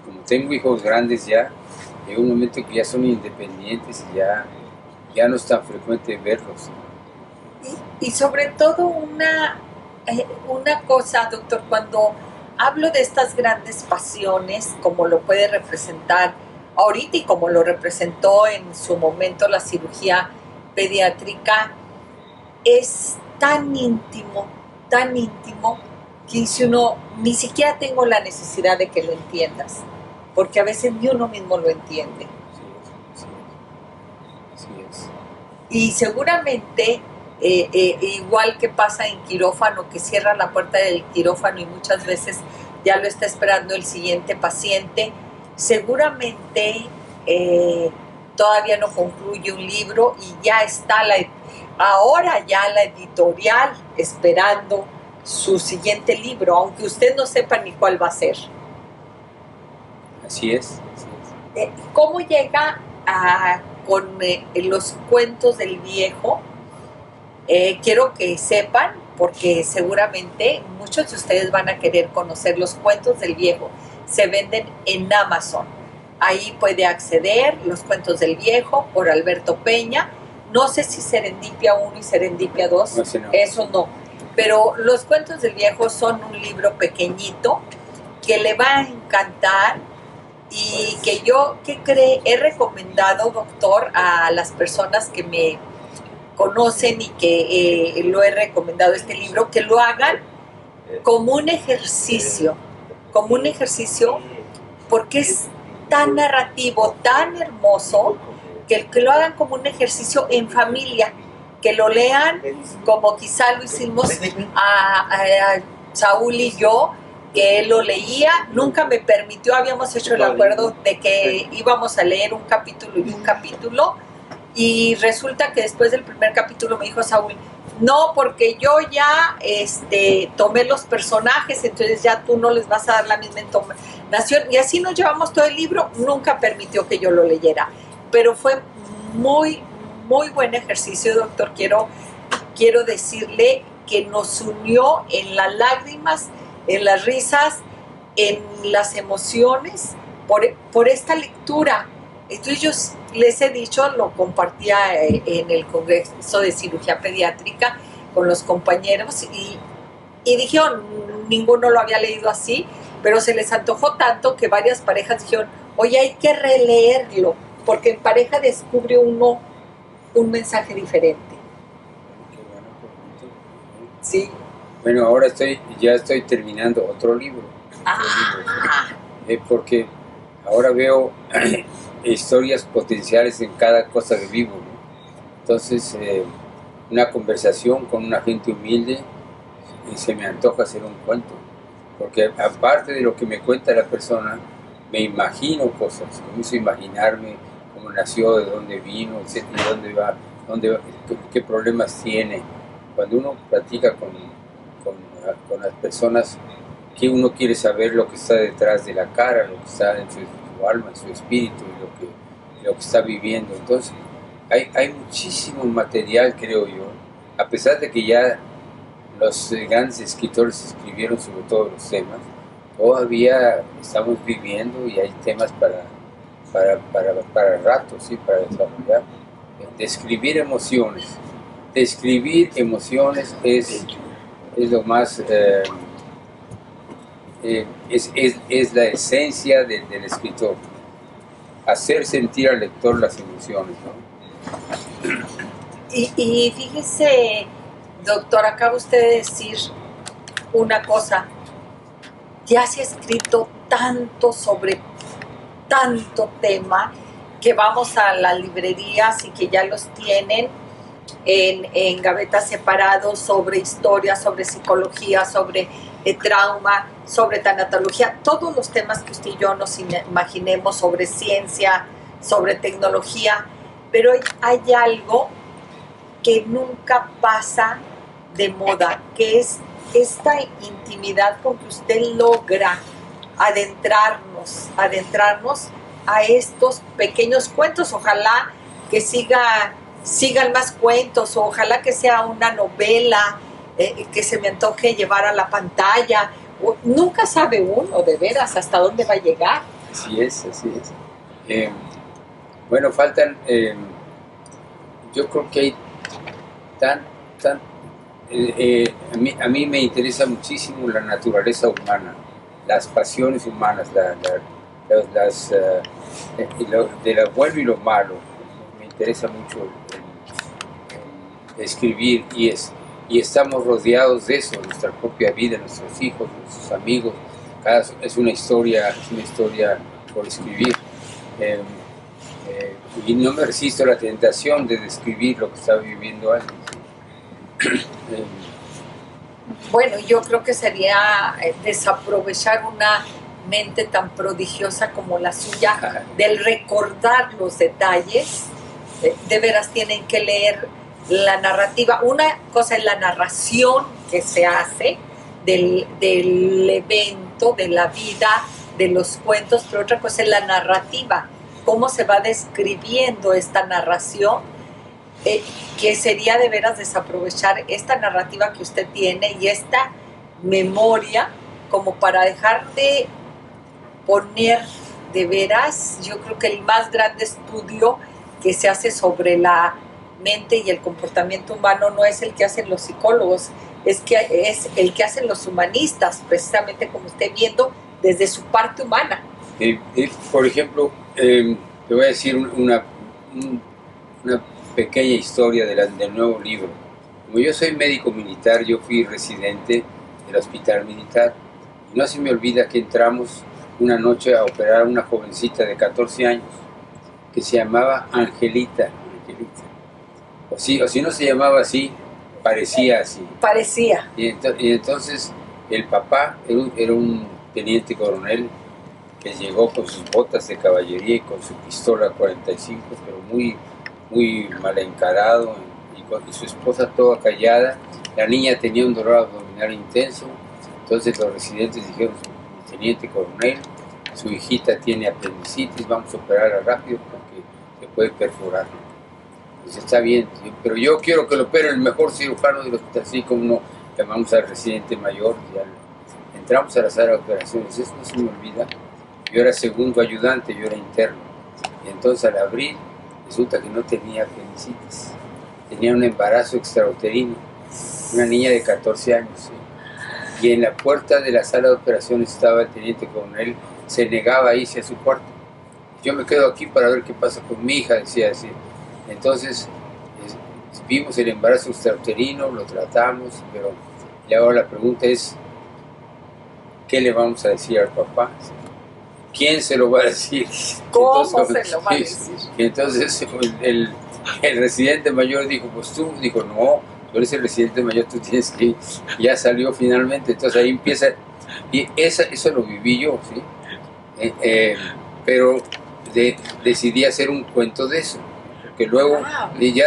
Como tengo hijos grandes ya, llega un momento que ya son independientes y ya no es tan frecuente verlos. Y sobre todo una cosa, doctor, cuando hablo de estas grandes pasiones, como lo puede representar ahorita y como lo representó en su momento la cirugía pediátrica, es tan íntimo, que dice uno, ni siquiera tengo la necesidad de que lo entiendas, porque a veces ni uno mismo lo entiende. Sí es. Y seguramente, igual que pasa en quirófano, que cierra la puerta del quirófano y muchas veces ya lo está esperando el siguiente paciente, seguramente todavía no concluye un libro y ya está ahora ya la editorial esperando su siguiente libro, aunque usted no sepa ni cuál va a ser. Así es. ¿Cómo llega con los cuentos del viejo? Quiero que sepan, porque seguramente muchos de ustedes van a querer conocer los cuentos del viejo. Se venden en Amazon. Ahí puede acceder, Los cuentos del viejo, por Alberto Peña. No sé si Serendipia 1 y Serendipia 2, no sé, no. Eso no. Pero Los cuentos del viejo son un libro pequeñito que le va a encantar y que yo, he recomendado, doctor, a las personas que me conocen y que lo he recomendado este libro, que lo hagan como un ejercicio, porque es tan narrativo, tan hermoso, que lo hagan como un ejercicio en familia, que lo lean como quizá lo hicimos a Saúl y yo, que él lo leía, nunca me permitió, habíamos hecho el acuerdo de que íbamos a leer un capítulo y un capítulo, y resulta que después del primer capítulo me dijo Saúl, no, porque yo ya tomé los personajes, entonces ya tú no les vas a dar la misma entonación, y así nos llevamos todo el libro, nunca permitió que yo lo leyera, pero fue muy, muy buen ejercicio, doctor. Quiero decirle que nos unió en las lágrimas, en las risas, en las emociones, por esta lectura. Entonces yo les he dicho, lo compartía en el Congreso de Cirugía Pediátrica con los compañeros y dijeron, ninguno lo había leído así, pero se les antojó tanto que varias parejas dijeron, oye, hay que releerlo, porque en pareja descubre uno un mensaje diferente. Sí. Bueno, ahora ya estoy terminando otro libro. Porque ahora veo historias potenciales en cada cosa que vivo, ¿no? Entonces, una conversación con una gente humilde, se me antoja hacer un cuento. Porque aparte de lo que me cuenta la persona, me imagino cosas, comienzo a imaginarme cómo nació, de dónde vino, etcétera, dónde va, qué problemas tiene. Cuando uno platica con las personas, que uno quiere saber lo que está detrás de la cara, lo que está en su alma, en su espíritu, y lo que está viviendo. Entonces, hay muchísimo material, creo yo, a pesar de que ya los grandes escritores escribieron sobre todos los temas, todavía estamos viviendo y hay temas para rato, ¿sí? Para desarrollar. Describir emociones es lo más, es la esencia del escritor, hacer sentir al lector las emociones, ¿no? Y fíjese, doctor, acaba usted de decir una cosa, ya se ha escrito tanto sobre tanto tema que vamos a las librerías y que ya los tienen en gavetas separados, sobre historia, sobre psicología, sobre trauma, sobre tanatología, todos los temas que usted y yo nos imaginemos, sobre ciencia, sobre tecnología, pero hay algo que nunca pasa de moda, que es esta intimidad con que usted logra adentrarnos a estos pequeños cuentos. Ojalá que sigan más cuentos, o ojalá que sea una novela que se me antoje llevar a la pantalla. Nunca sabe uno de veras hasta dónde va a llegar. Así es. Bueno, faltan, yo creo que hay a mí me interesa muchísimo la naturaleza humana, las pasiones humanas, de lo bueno y lo malo. Me interesa mucho escribir y estamos rodeados de eso, nuestra propia vida, nuestros hijos, nuestros amigos. Es una historia por escribir. Y no me resisto a la tentación de describir lo que estaba viviendo antes. Bueno, yo creo que sería desaprovechar mente tan prodigiosa como la suya, del recordar los detalles. De veras tienen que leer la narrativa. Una cosa es la narración que se hace del evento, de la vida, de los cuentos, pero otra cosa es la narrativa, cómo se va describiendo esta narración, que sería de veras desaprovechar esta narrativa que usted tiene y esta memoria como para dejar de poner de veras, yo creo que el más grande estudio que se hace sobre la mente y el comportamiento humano no es el que hacen los psicólogos, es el que hacen los humanistas, precisamente como usted viendo desde su parte humana. Por ejemplo, te voy a decir una pequeña historia del nuevo libro. Como yo soy médico militar, yo fui residente del hospital militar. Y no se me olvida que entramos una noche a operar a una jovencita de 14 años que se llamaba Angelita. O si no se llamaba así, parecía así. Parecía. Y entonces el papá era un teniente coronel que llegó con sus botas de caballería y con su pistola 45, pero muy, muy mal encarado, y su esposa toda callada. La niña tenía un dolor abdominal intenso, entonces los residentes dijeron: teniente coronel, su hijita tiene apendicitis, vamos a operarla rápido porque se puede perforar. Pues está bien, pero yo quiero que lo opere el mejor cirujano del hospital. Así como no, llamamos al residente mayor, ya entramos a la sala de operaciones. Eso no se me olvida. Yo era segundo ayudante, yo era interno. Y entonces al abrir, resulta que no tenía apendicitis. Tenía un embarazo extrauterino, una niña de 14 años. ¿Sí? Y en la puerta de la sala de operaciones estaba el teniente coronel, se negaba a irse a su cuarto. Yo me quedo aquí para ver qué pasa con mi hija, decía así. Entonces vimos el embarazo extrauterino, lo tratamos, pero y ahora la pregunta es: ¿qué le vamos a decir al papá? ¿Quién se lo va a decir? ¿Cómo entonces, se lo va a decir? Y entonces el residente mayor dijo: pues tú, dijo, no, tú eres el residente mayor, tú tienes que ir. Ya salió finalmente. Entonces ahí empieza, y eso lo viví yo, ¿sí? Pero decidí hacer un cuento de eso, porque luego ya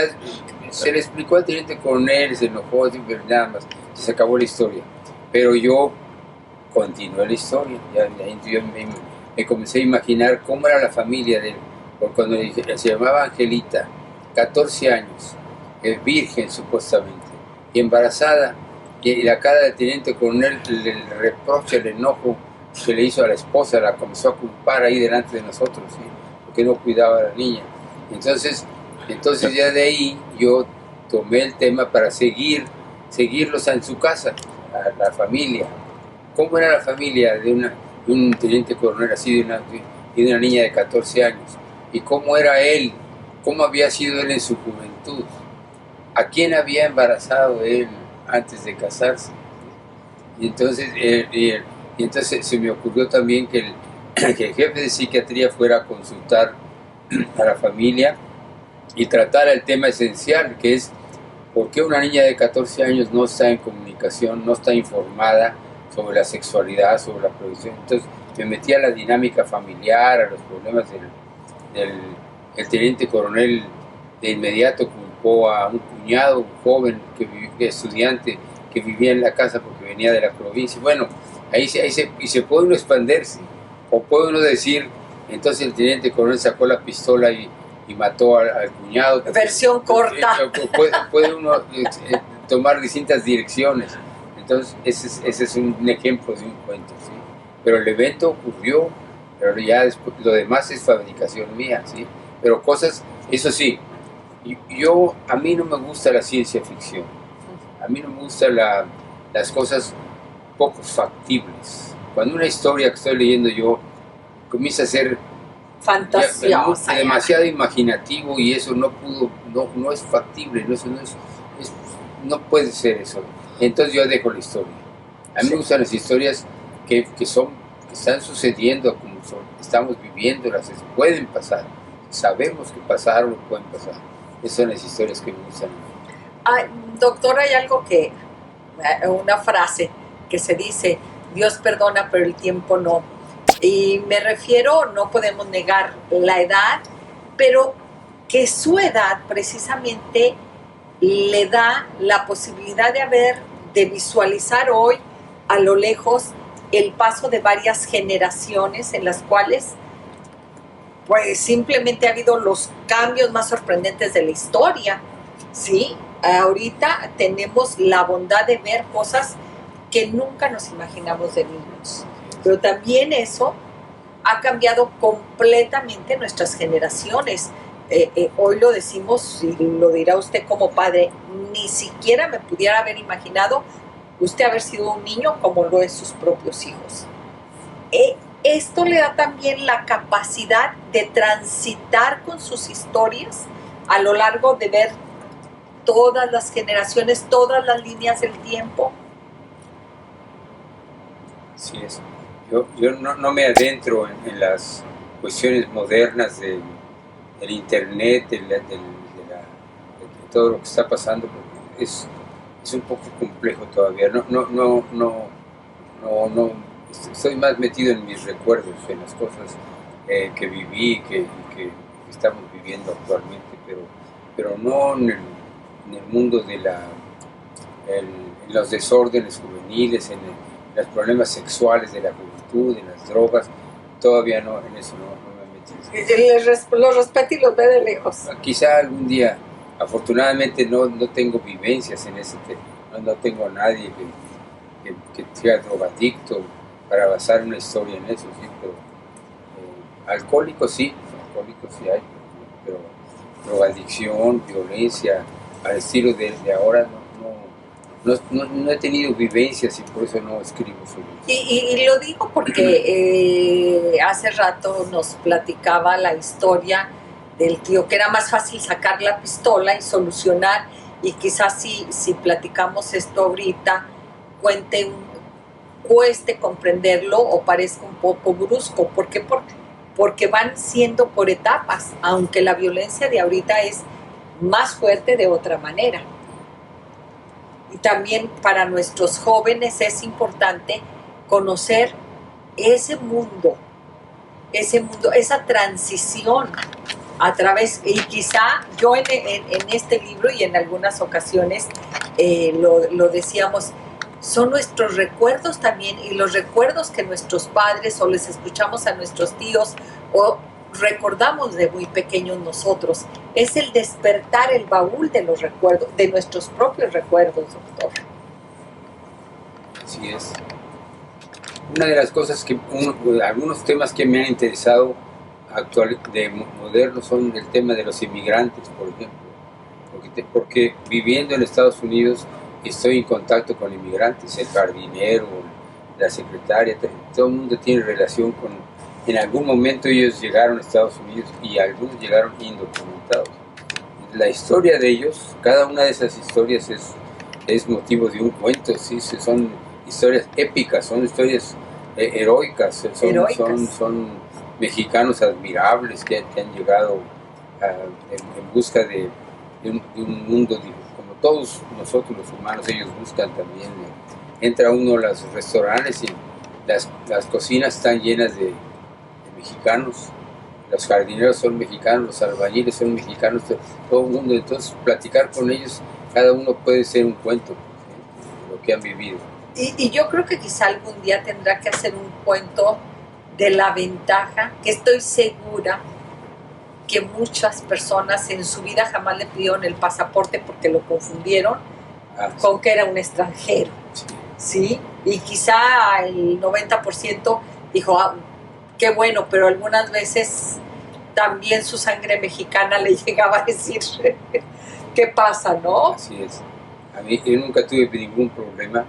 se le explicó al teniente coronel, se enojó, pero nada más, se acabó la historia. Pero yo continué la historia, yo me comencé a imaginar cómo era la familia de él, porque cuando se llamaba Angelita, 14 años, virgen supuestamente, y embarazada, y la cara del teniente coronel, el reproche, el enojo que le hizo a la esposa, la comenzó a culpar ahí delante de nosotros, ¿sí? Porque no cuidaba a la niña. Entonces ya de ahí yo tomé el tema para seguirlos en su casa, a la familia. ¿Cómo era la familia de un teniente coronel así, de una niña de 14 años? ¿Y cómo era él? ¿Cómo había sido él en su juventud? ¿A quién había embarazado él antes de casarse? Y entonces se me ocurrió también que el jefe de psiquiatría fuera a consultar a la familia y tratara el tema esencial, que es por qué una niña de 14 años no está en comunicación, no está informada sobre la sexualidad, sobre la producción. Entonces me metí a la dinámica familiar, a los problemas el teniente coronel. De inmediato culpó a un cuñado, un joven estudiante que vivía en la casa porque venía de la provincia. Bueno, ahí se puede uno expandirse, o puede uno decir, entonces el teniente coronel sacó la pistola y mató al cuñado. Versión corta. Puede uno tomar distintas direcciones. Entonces ese es un ejemplo de un cuento, ¿sí? Pero el evento ocurrió, pero ya después, lo demás es fabricación mía, ¿sí? Pero cosas, eso sí, a mí no me gusta la ciencia ficción, a mí no me gustan las cosas poco factibles. Cuando una historia que estoy leyendo yo comienza a ser fantasiosa, demasiado imaginativo, y eso no es factible, no puede ser eso. Entonces yo dejo la historia. A mí me gustan las historias que están sucediendo, como estamos viviendo, las pueden pasar. Sabemos que pasaron o pueden pasar. Esas son las historias que me gustan. Doctor, hay algo una frase que se dice: Dios perdona, pero el tiempo no. Y me refiero, no podemos negar la edad, pero que su edad precisamente le da la posibilidad de visualizar hoy a lo lejos el paso de varias generaciones en las cuales pues simplemente ha habido los cambios más sorprendentes de la historia, ¿sí? Ahorita tenemos la bondad de ver cosas que nunca nos imaginamos de niños, pero también eso ha cambiado completamente nuestras generaciones. Hoy lo decimos y lo dirá usted como padre, ni siquiera me pudiera haber imaginado usted haber sido un niño como lo es sus propios hijos. Esto le da también la capacidad de transitar con sus historias a lo largo de ver todas las generaciones, todas las líneas del tiempo. Así es. Yo no me adentro en las cuestiones modernas del internet, de todo lo que está pasando, porque es un poco complejo todavía. No, estoy más metido en mis recuerdos, en las cosas que viví, que estamos viviendo actualmente, pero no en el mundo de en los desórdenes juveniles, en los problemas sexuales de la juventud, en las drogas. Todavía no, en eso no me metí. Los respeto y los ve de lejos. Quizá algún día, afortunadamente no tengo vivencias en ese tema, no tengo a nadie que sea drogadicto para basar una historia en eso, sí, pero alcohólicos sí hay, pero drogadicción, violencia, al estilo de ahora no he tenido vivencias y por eso no escribo sobre eso. Y lo digo porque hace rato nos platicaba la historia del tío, que era más fácil sacar la pistola y solucionar, y quizás si platicamos esto ahorita, cueste comprenderlo o parezca un poco brusco. ¿Por qué? Porque van siendo por etapas, aunque la violencia de ahorita es más fuerte de otra manera. Y también para nuestros jóvenes es importante conocer ese mundo, esa transición a través, y quizá yo en este libro y en algunas ocasiones lo decíamos, son nuestros recuerdos también, y los recuerdos que nuestros padres o les escuchamos a nuestros tíos o recordamos de muy pequeños nosotros. Es el despertar el baúl de los recuerdos, de nuestros propios recuerdos, doctor. Así es. Una de las cosas algunos temas que me han interesado de modernos son el tema de los inmigrantes, por ejemplo, porque viviendo en Estados Unidos estoy en contacto con inmigrantes, el jardinero, la secretaria, todo el mundo tiene relación con. En algún momento ellos llegaron a Estados Unidos y algunos llegaron indocumentados. La historia de ellos, cada una de esas historias es motivo de un cuento, ¿sí? Son historias épicas, son historias heroicas, son mexicanos admirables que han llegado en busca de un mundo como todos nosotros los humanos. Ellos buscan también. Entra uno a los restaurantes y las cocinas están llenas de mexicanos, los jardineros son mexicanos, los albañiles son mexicanos, todo el mundo. Entonces platicar con ellos, cada uno puede ser un cuento, ¿sí?, de lo que han vivido. Y yo creo que quizá algún día tendrá que hacer un cuento de la ventaja, que estoy segura que muchas personas en su vida jamás le pidieron el pasaporte porque lo confundieron con que era un extranjero, ¿sí? Y quizá el 90% dijo, qué bueno, pero algunas veces también su sangre mexicana le llegaba a decir, ¿qué pasa, no? Así es. A mí, yo nunca tuve ningún problema,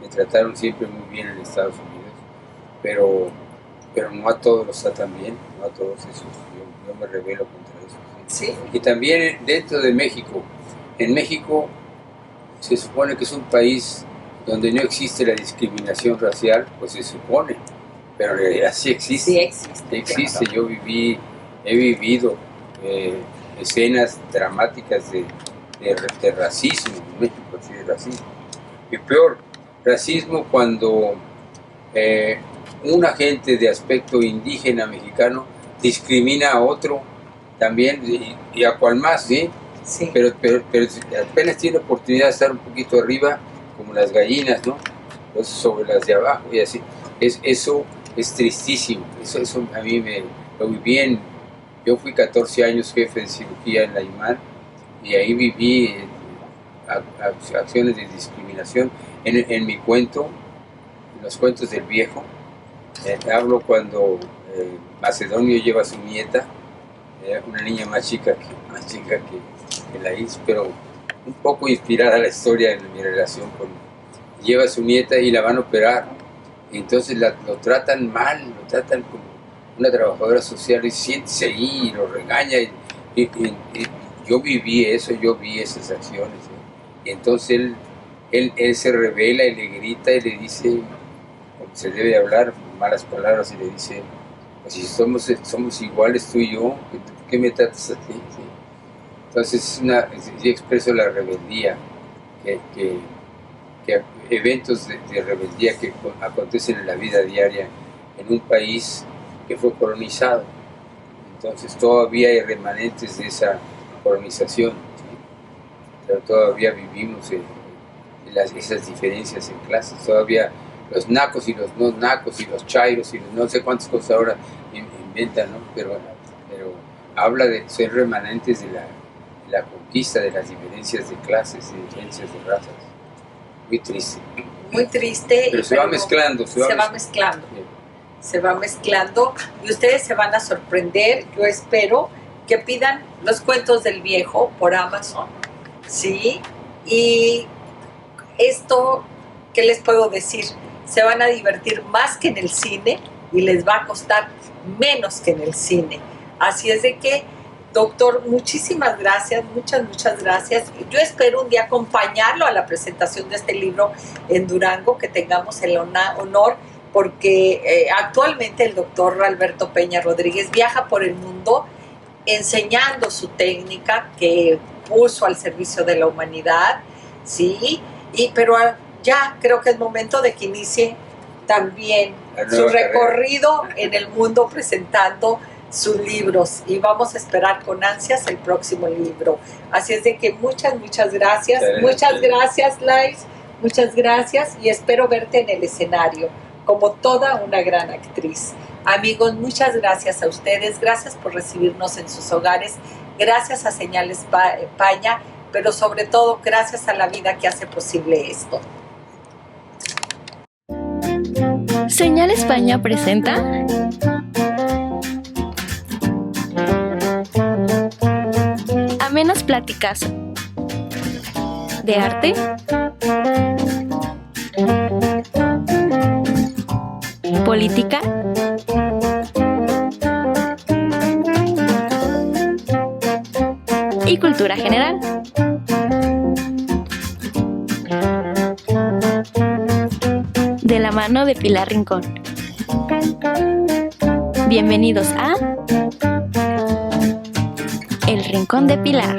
me trataron siempre muy bien en Estados Unidos, pero no a todos los tratan bien, no a todos esos. Yo me rebelo contra eso. ¿Sí? Y también dentro de México, en México se supone que es un país donde no existe la discriminación racial, pues se supone. Pero en realidad sí existe. Sí existe. Claro. He vivido escenas dramáticas de racismo en México, sí, de racismo. Y peor, racismo cuando un agente de aspecto indígena mexicano discrimina a otro también y a cual más, ¿sí? Sí. Pero apenas tiene oportunidad de estar un poquito arriba, como las gallinas, ¿no? Pues sobre las de abajo y así. Eso es tristísimo. Eso a mí lo viví yo fui 14 años jefe de cirugía en la IMAN y ahí viví acciones de discriminación. En mi cuento, en los cuentos del viejo, hablo cuando Macedonio lleva a su nieta, una niña más chica que la Is, pero un poco inspirada la historia en mi relación lleva a su nieta y la van a operar, y entonces lo tratan mal, lo tratan como una trabajadora social y siéntese ahí y lo regaña y yo viví eso, yo vi esas acciones, y entonces él se revela y le grita y le dice, como se debe hablar, malas palabras, y le dice, pues si somos iguales tú y yo, ¿por qué me tratas así? ¿Sí? Entonces yo expreso la rebeldía, que eventos de rebeldía que acontecen en la vida diaria en un país que fue colonizado. Entonces todavía hay remanentes de esa colonización, ¿sí? Pero todavía vivimos esas diferencias en clases, todavía los nacos y los no nacos y los chairos y los no sé cuántas cosas ahora inventan, ¿no? Pero habla de ser remanentes de la conquista, de las diferencias de clases, de diferencias de razas. Muy triste. Muy triste. Pero se va mezclando. Se va mezclando y ustedes se van a sorprender. Yo espero que pidan los cuentos del viejo por Amazon, ¿sí? Y esto, ¿qué les puedo decir? Se van a divertir más que en el cine y les va a costar menos que en el cine. Así es de que, doctor, muchísimas gracias, muchas gracias. Yo espero un día acompañarlo a la presentación de este libro en Durango, que tengamos el honor, porque actualmente el doctor Alberto Peña Rodríguez viaja por el mundo enseñando su técnica que puso al servicio de la humanidad, ¿sí? Pero ya creo que es momento de que inicie también su recorrido en el mundo presentando sus libros, y vamos a esperar con ansias el próximo libro. Así es de que muchas gracias. Muchas gracias, Lais. Muchas gracias, y espero verte en el escenario como toda una gran actriz. Amigos, muchas gracias a ustedes. Gracias por recibirnos en sus hogares. Gracias a Señal España, pero sobre todo gracias a la vida que hace posible esto. Señal España presenta amenas pláticas de arte, política, y cultura general. De la mano de Pilar Rincón. Bienvenidos a El Rincón de Pilar.